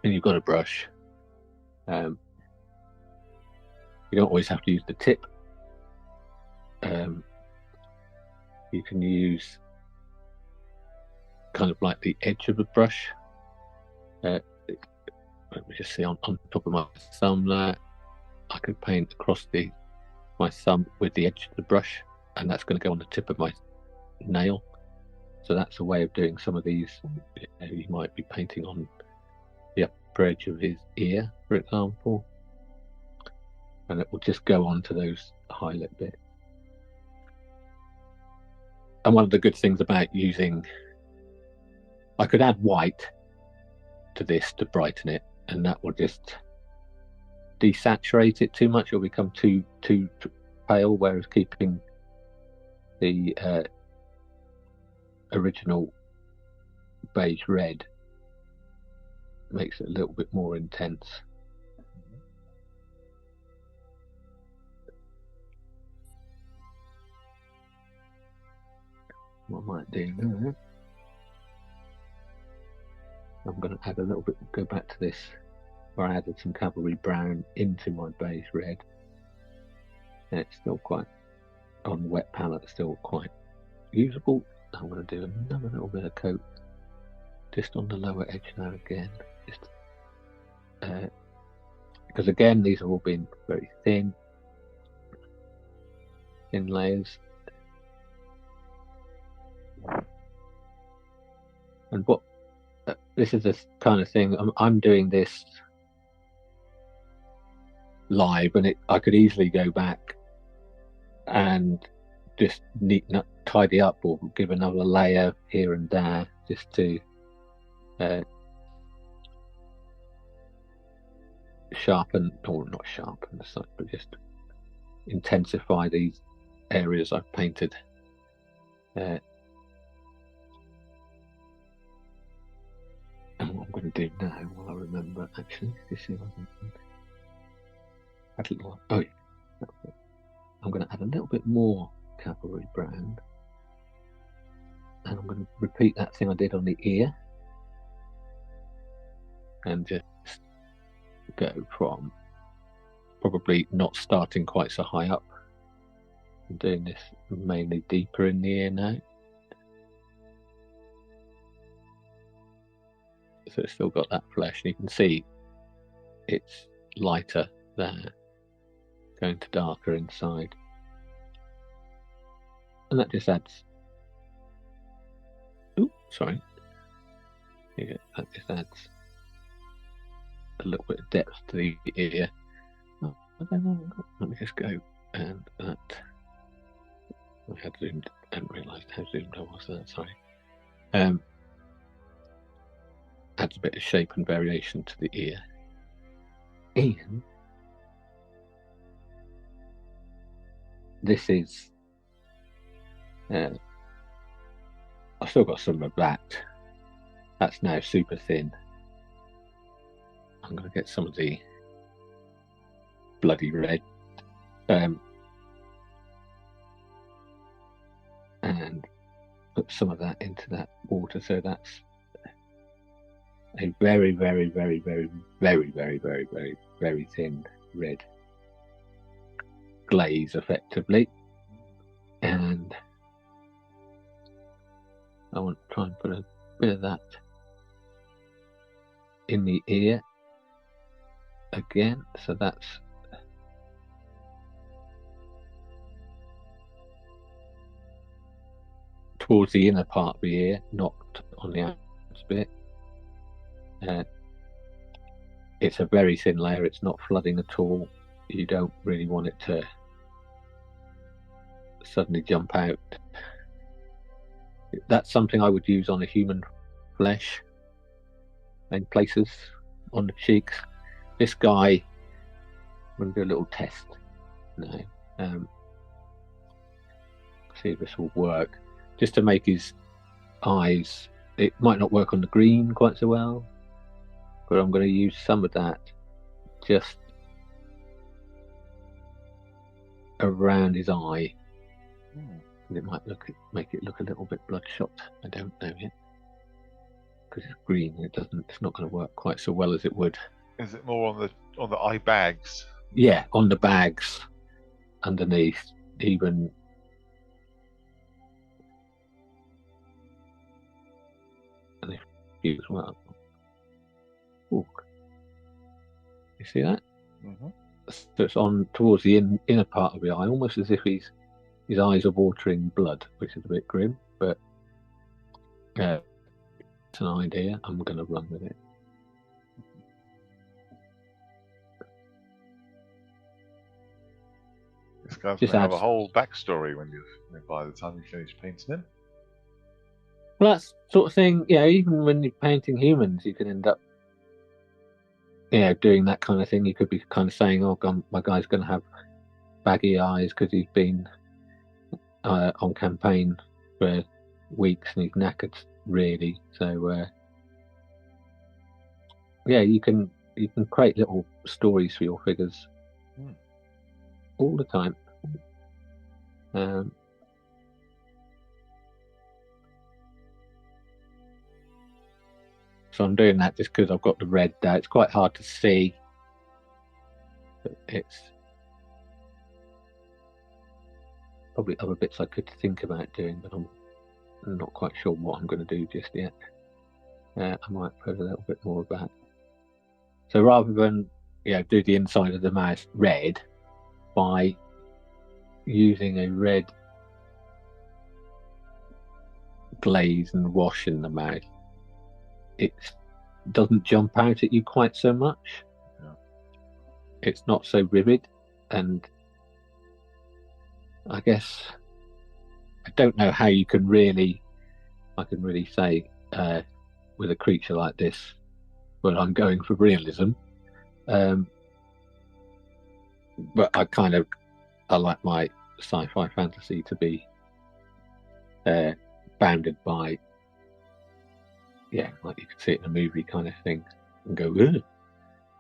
and you've got a brush, you don't always have to use the tip. You can use kind of like the edge of the brush. Let me just see on top of my thumb there. I can paint across my thumb with the edge of the brush, and that's going to go on the tip of my nail. So that's a way of doing some of these. You might be painting on the upper edge of his ear, for example, and it will just go on to those highlight bits. And one of the good things about I could add white to this to brighten it, and that will just desaturate it too much. It'll become too pale, whereas keeping the original beige red makes it a little bit more intense. what I might do now, I'm going to add a little bit, go back to this where I added some cavalry brown into my base red. And it's still quite, on wet palette, still quite usable. I'm going to do another little bit of coat just on the lower edge there again. Just, because again, these have all been very thin layers. And what this is the kind of thing, I'm doing this live, and I could easily go back and just tidy up or give another layer here and there just to sharpen, or not sharpen as such, but just intensify these areas I've painted. And what I'm going to do now, while I remember, actually, to see if I can add a little. Oh, yeah. I'm going to add a little bit more cavalry brown, and I'm going to repeat that thing I did on the ear, and just go from probably not starting quite so high up. I'm doing this mainly deeper in the ear now. So it's still got that flesh, and you can see it's lighter there, going to darker inside. And that just adds, that just adds a little bit of depth to the ear. Oh, I don't know, let me just go, and that, I had zoomed, I hadn't realised how zoomed I was there, sorry. Adds a bit of shape and variation to the ear. And this is, I've still got some of that. That's now super thin. I'm going to get some of the bloody red. And put some of that into that water. So that's a very, very, very, very, very, very, very, very, very thin red glaze, effectively. And I want to try and put a bit of that in the ear again. So that's towards the inner part of the ear, not on the outer bit. It's a very thin layer, it's not flooding at all. You don't really want it to suddenly jump out. That's something I would use on a human flesh in places on the cheeks. This guy, I'm going to do a little test now. See if this will work. Just to make his eyes, it might not work on the green quite so well, but I'm going to use some of that just around his eye. And it might make it look a little bit bloodshot. I don't know yet, because it's green. It's not going to work quite so well as it would. Is it more on the eye bags? Yeah, on the bags underneath, even. And if you as well. Ooh. You see that? Mm-hmm. So it's on towards the inner part of the eye, almost as if his eyes are watering blood, which is a bit grim, but it's an idea. I'm going to run with it. This guy's going to have a whole backstory by the time you finish painting him. Well, that's sort of thing, even when you're painting humans, you can end up doing that kind of thing. You could be kind of saying, oh, God, my guy's going to have baggy eyes because he's been on campaign for weeks and he's knackered, really. So, you can create little stories for your figures all the time. So I'm doing that just because I've got the red there. It's quite hard to see. But it's probably other bits I could think about doing, but I'm not quite sure what I'm going to do just yet. I might put a little bit more of that. So rather than do the inside of the mouth red by using a red glaze and wash in the mouth, it doesn't jump out at you quite so much. Yeah. It's not so vivid, and I guess I don't know how I can really say with a creature like this, when I'm going for realism. But I like my sci-fi fantasy to be bounded by, like you can see it in a movie kind of thing, and go, ugh,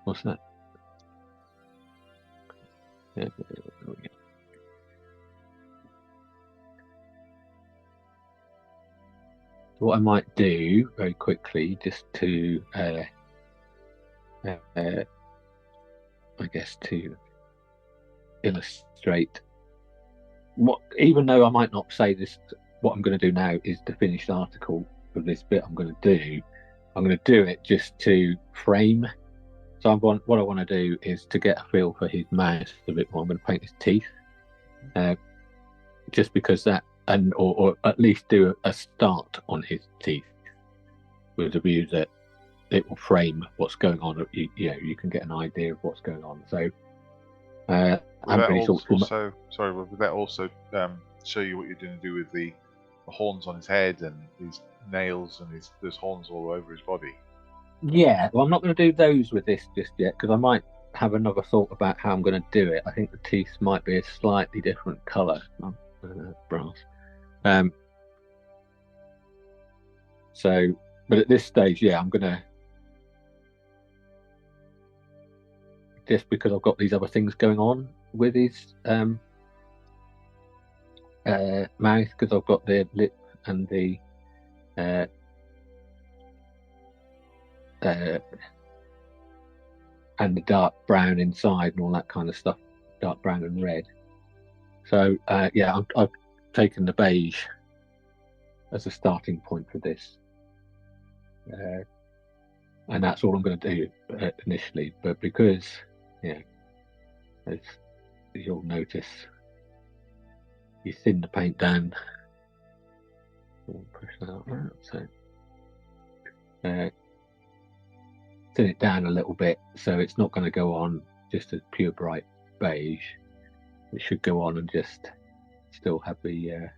what's that? What I might do very quickly, just to, I guess, to illustrate what, even though I might not say this, what I'm going to do now is the finished article for this bit I'm going to do. I'm going to do it just to frame. So what I want to do is to get a feel for his mouth a bit more. I'm going to paint his teeth, just because that, or at least do a start on his teeth with the view that it will frame what's going on. You can get an idea of what's going on. So would that also show you what you're going to do with the horns on his head and his nails and there's horns all over his body? Yeah, well, I'm not going to do those with this just yet, because I might have another thought about how I'm going to do it. I think the teeth might be a slightly different colour. Brass. So, but at this stage, I'm going to, just because I've got these other things going on with his mouth, because I've got the lip and the dark brown inside and all that kind of stuff, dark brown and red. So I've taken the beige as a starting point for this, and that's all I'm going to do initially. But because as you'll notice, you thin the paint down. We'll push that out. So thin it down a little bit, so it's not going to go on just as pure bright beige. It should go on and just still have the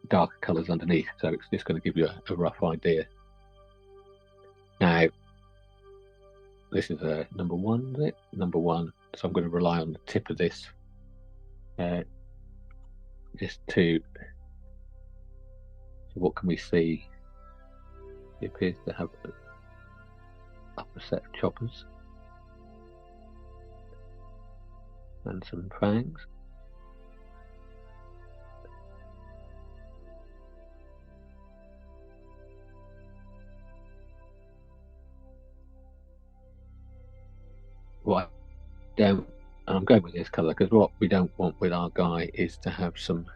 darker colours underneath, so it's just going to give you a rough idea. Now, this is a number one, is it? Number one, so I'm going to rely on the tip of this just to, so what can we see? He appears to have an upper set of choppers and some fangs. What I don't, and I'm going with this colour because what we don't want with our guy is to have some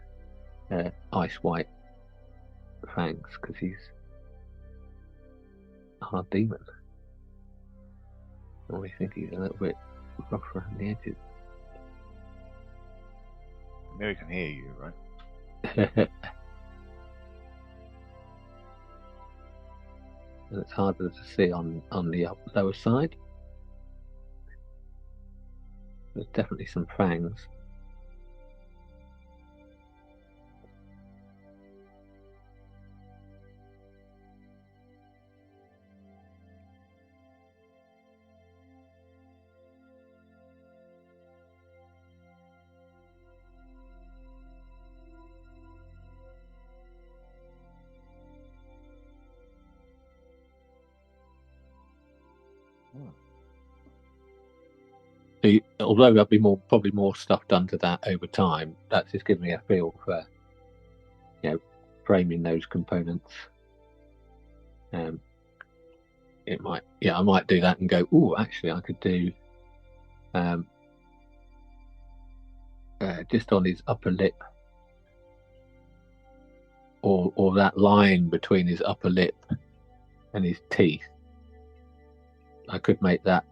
ice white fangs, because he's a hard demon. I always think he's a little bit rough around the edges. Now he can hear you, right? And it's harder to see on the lower side. There's definitely some fangs. So although there'll be probably more stuff done to that over time, that's just giving me a feel for, framing those components It might, I might do that and go, oh, actually, I could do just on his upper lip, or that line between his upper lip and his teeth. I could make that,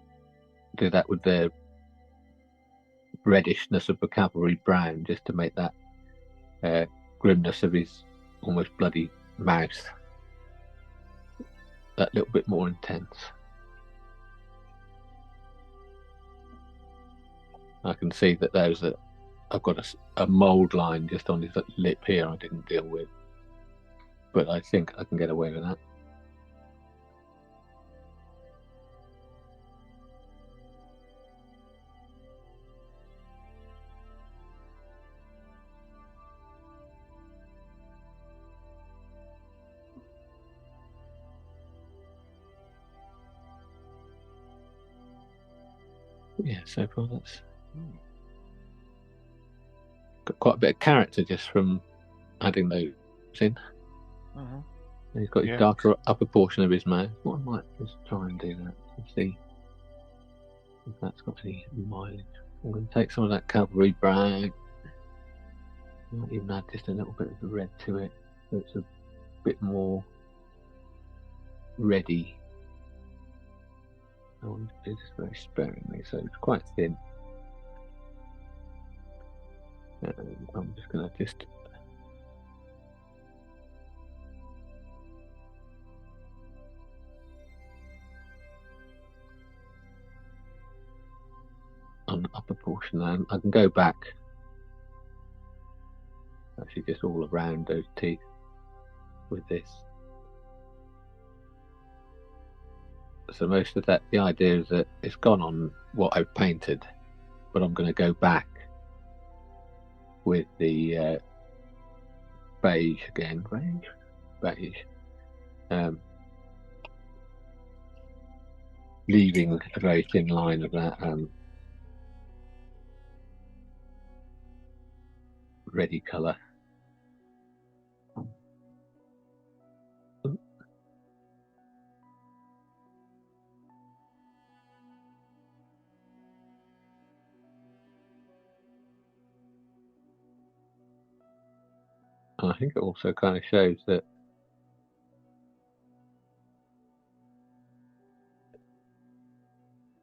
do that with the reddishness of the cavalry brown, just to make that grimness of his almost bloody mouth that little bit more intense. I can see that I've got a mould line just on his lip here I didn't deal with, but I think I can get away with that. Yeah, so far that's got quite a bit of character just from adding those in. And he's got his darker upper portion of his mouth. Well, I might just try and do that and see if that's got any mileage. I'm going to take some of that cavalry brown. I might even add just a little bit of the red to it, so it's a bit more reddy. I want to do this very sparingly, so it's quite thin. And I'm just going to just on the upper portion there. I can go back, actually just all around those teeth with this. So most of that, the idea is that it's gone on what I've painted, but I'm going to go back with the beige again, beige, leaving a very thin line of that reddy colour. And I think it also kind of shows that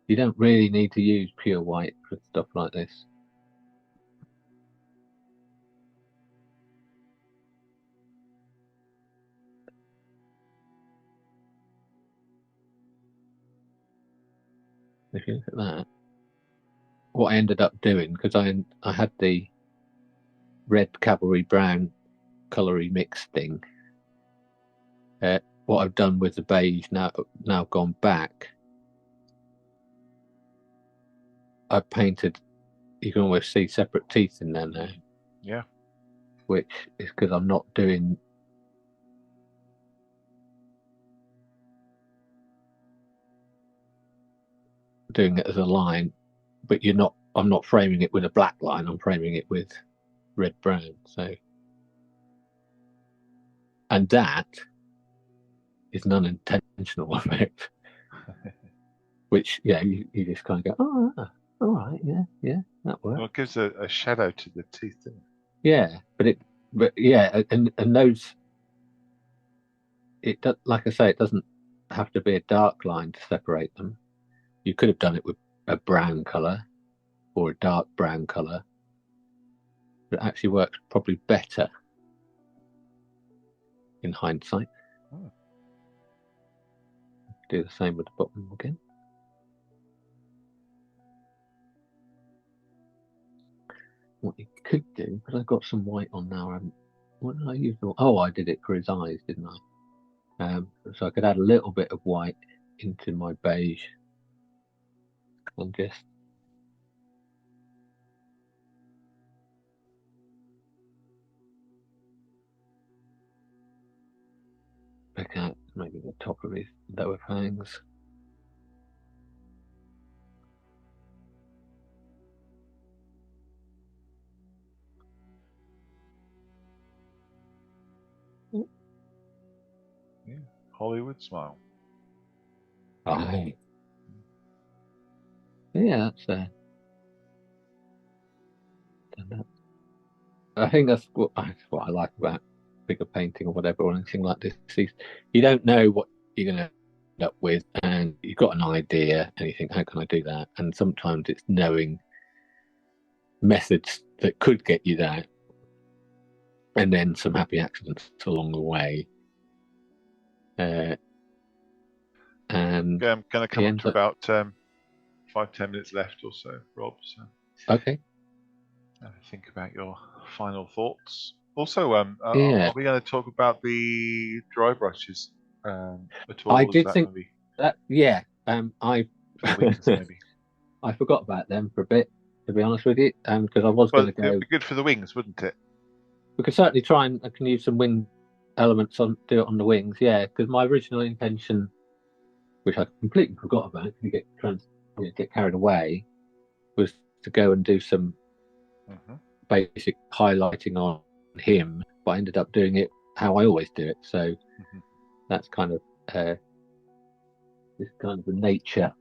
you don't really need to use pure white for stuff like this. If you look at that, what I ended up doing, because I had the red cavalry brown colory mix thing, what I've done with the beige now gone back, I've painted, you can almost see separate teeth in there now. Yeah. Which is because I'm not doing it as a line, but I'm not framing it with a black line, I'm framing it with red brown. So, and that is an unintentional effect. Which you just kind of go, oh, all right, yeah, that works. Well, it gives a shadow to the teeth, doesn't it? Yeah, but yeah, and those, it does, like I say, it doesn't have to be a dark line to separate them. You could have done it with a brown colour or a dark brown colour, but it actually works probably better in hindsight. Do the same with the bottom again. What you could do, because I've got some white on now, what did I use? Oh, I did it for his eyes, didn't I? So I could add a little bit of white into my beige and just pick out maybe the top of his lower fangs. Yeah, Hollywood smile. Aye. Yeah, that's I think that's what I like about figure painting or whatever, or anything like this. You don't know what you're going to end up with, and you've got an idea, and you think, how can I do that? And sometimes it's knowing methods that could get you there, and then some happy accidents along the way. And I'm going to come up to up, about 5-10 minutes left or so, Rob. So okay. Think about your final thoughts. Also, Yeah. are we going to talk about the dry brushes at all? I did think that. Yeah. I for the wings maybe. I forgot about them for a bit, to be honest with you, because I was going to go. It'd be good for the wings, wouldn't it? We could certainly try and I can use some wing elements do it on the wings, yeah. Because my original intention, which I completely forgot about, you get carried away, was to go and do some basic highlighting on him, but I ended up doing it how I always do it. So that's kind of the nature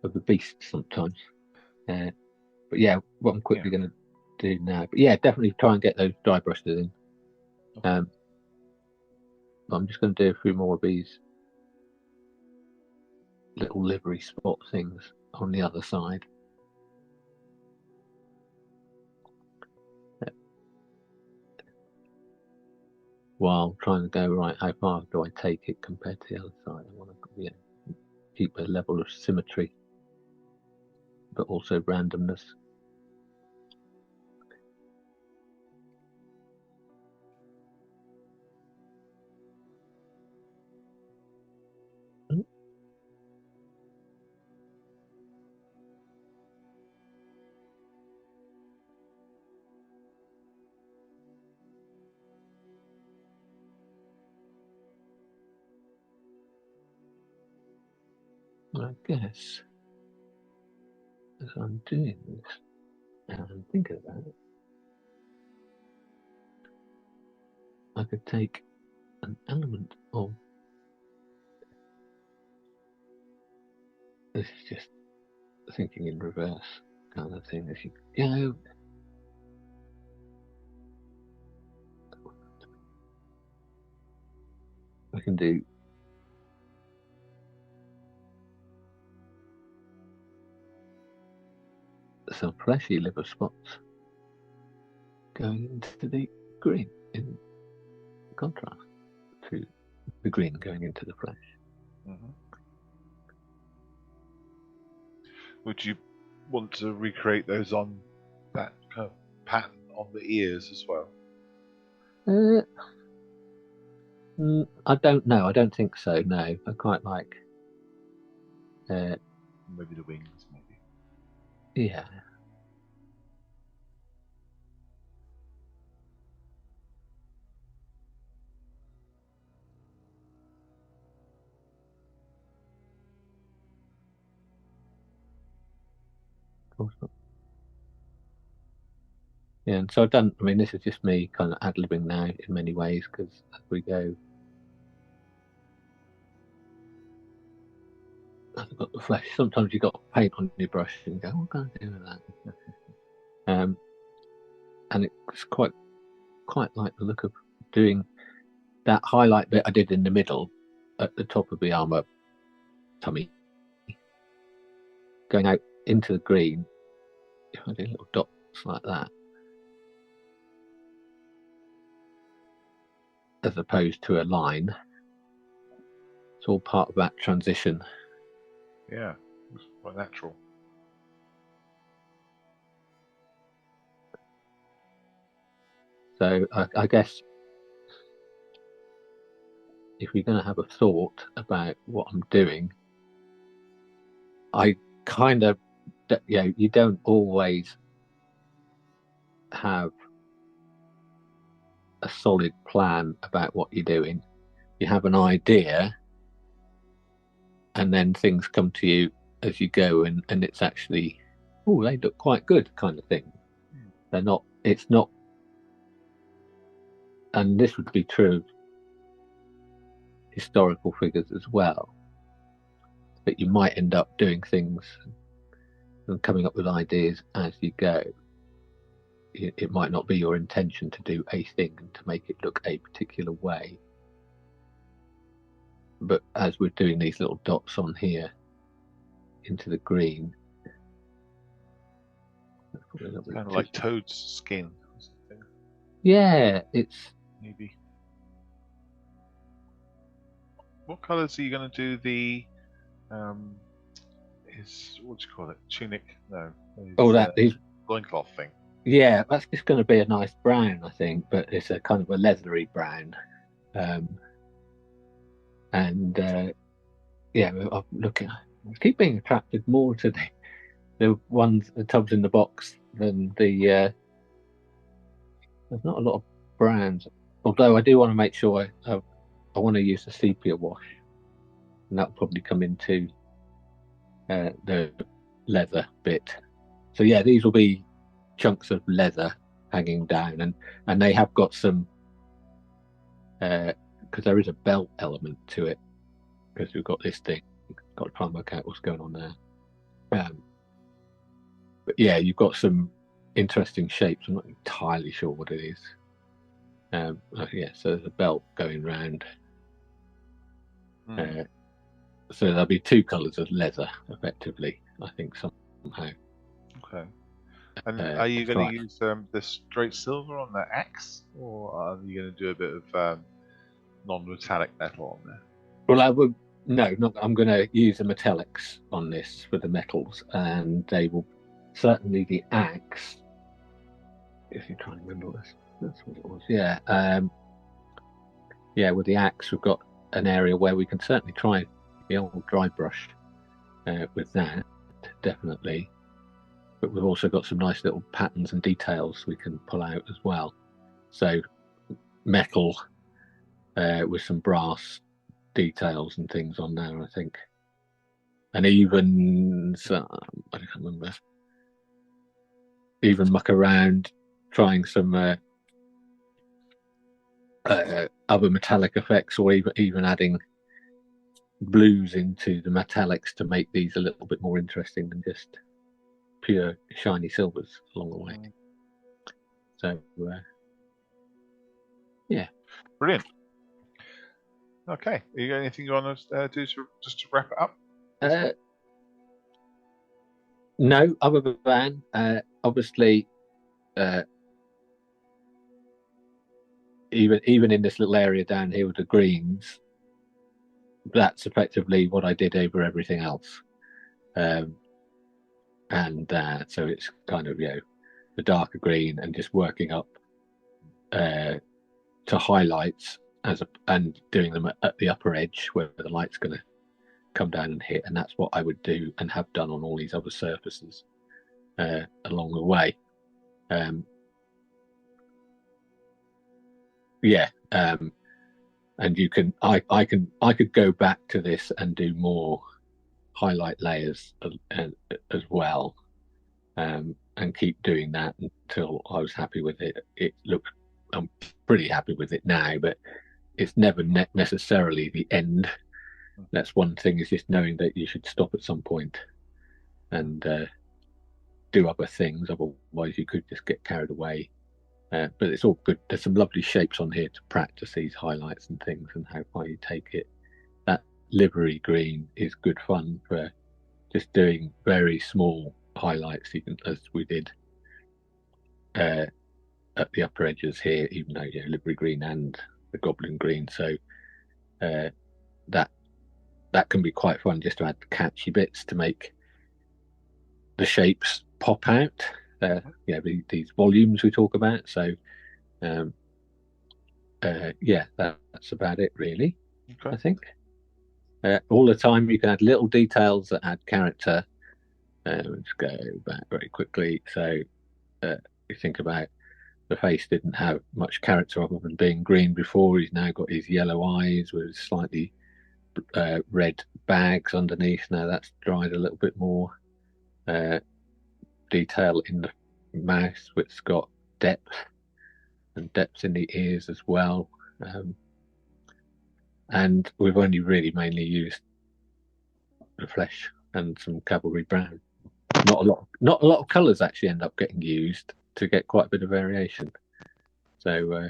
of the beast sometimes. But yeah, what I'm quickly going to do now. But yeah, definitely try and get those dry brushes in. I'm just going to do a few more of these little livery spot things on the other side. While trying to go, right, how far do I take it compared to the other side? I want to keep a level of symmetry, but also randomness. I guess as I'm doing this and I'm thinking about it, I could take an element of this is just thinking in reverse kind of thing. As you go, I can do some fleshy liver spots going into the green in contrast to the green going into the flesh. Would you want to recreate those on that kind of pattern on the ears as well? I don't know. I don't think so. No, I quite like. Maybe the wings, maybe. Yeah. Of course not. Yeah, and so I've done. I mean, this is just me kind of ad-libbing now in many ways because as we go, I've got the flesh. Sometimes you got paint on your brush and you go, "What can I do with that?" And it's quite like the look of doing that highlight bit I did in the middle at the top of the armor tummy, going out into the green. If I do little dots like that, as opposed to a line, it's all part of that transition. Yeah, it's quite natural. So I guess if you're going to have a thought about what I'm doing, I kind of, you don't always have a solid plan about what you're doing. You have an idea, and then things come to you as you go, and it's actually, oh, they look quite good, kind of thing. They're not. It's not. And this would be true historical figures as well. But you might end up doing things and coming up with ideas as you go. It might not be your intention to do a thing and to make it look a particular way. But as we're doing these little dots on here into the green, kind of like Toad's skin or something. Yeah, it's maybe. What colours are you going to do the his, what do you call it, tunic? No. That is loincloth thing. Yeah, that's just going to be a nice brown, I think, but it's a kind of a leathery brown. Yeah, I'm looking. I keep being attracted more to the ones, the tubs in the box than the. There's not a lot of brands, although I do want to make sure I want to use the sepia wash, and that'll probably come into the leather bit. So yeah, these will be chunks of leather hanging down, and they have got some because there is a belt element to it, because we've got this thing. Got to try and work out what's going on there. But yeah, you've got some interesting shapes. I'm not entirely sure what it is. Yeah, so there's a belt going round. So there'll be two colours of leather, effectively, I think, somehow. Okay. And are you going to use the straight silver on the axe, or are you going to do a bit of non-metallic metal on there? Well, I would. No, not. I'm going to use the metallics on this for the metals, and they will certainly the axe. If you try and remember this, that's what it was. Yeah, yeah. With the axe, we've got an area where we can certainly try the old dry brush with that, definitely. But we've also got some nice little patterns and details we can pull out as well. So metal with some brass details and things on there, I think. And even I can't remember. Even muck around trying some other metallic effects, or even adding blues into the metallics to make these a little bit more interesting than just pure shiny silvers along the way. So yeah, brilliant. Okay, you got anything you want to do just to wrap it up? No, other than obviously even in this little area down here with the greens, that's effectively what I did over everything else. And so it's kind of, the darker green and just working up to highlights and doing them at the upper edge where the light's going to come down and hit, and that's what I would do and have done on all these other surfaces along the way. And you can, I could go back to this and do more highlight layers as well, and keep doing that until I was happy with it. I'm pretty happy with it now, but it's never necessarily the end. That's one thing, is just knowing that you should stop at some point and do other things. Otherwise, you could just get carried away. But it's all good. There's some lovely shapes on here to practice these highlights and things and how far you take it. That livery green is good fun for just doing very small highlights, even as we did at the upper edges here, even though livery green and the goblin green. So that can be quite fun, just to add catchy bits to make the shapes pop out. These volumes we talk about. So that's about it really. Okay. I think all the time you can add little details that add character. Let's go back very quickly. So you think about the face didn't have much character other than being green before. He's now got his yellow eyes with slightly red bags underneath. Now that's dried a little bit more. Detail in the mouth, which has got depth in the ears as well. and we've only really mainly used the flesh and some cavalry brown. Not a lot of colours actually end up getting used to get quite a bit of variation. So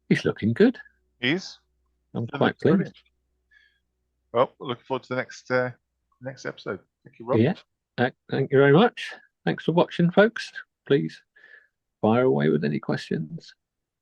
he's looking good. He is. I'm It quite looks pleased. brilliant. Well, looking forward to the next episode. Thank you, Rob. Yeah. Thank you very much. Thanks for watching, folks. Please fire away with any questions.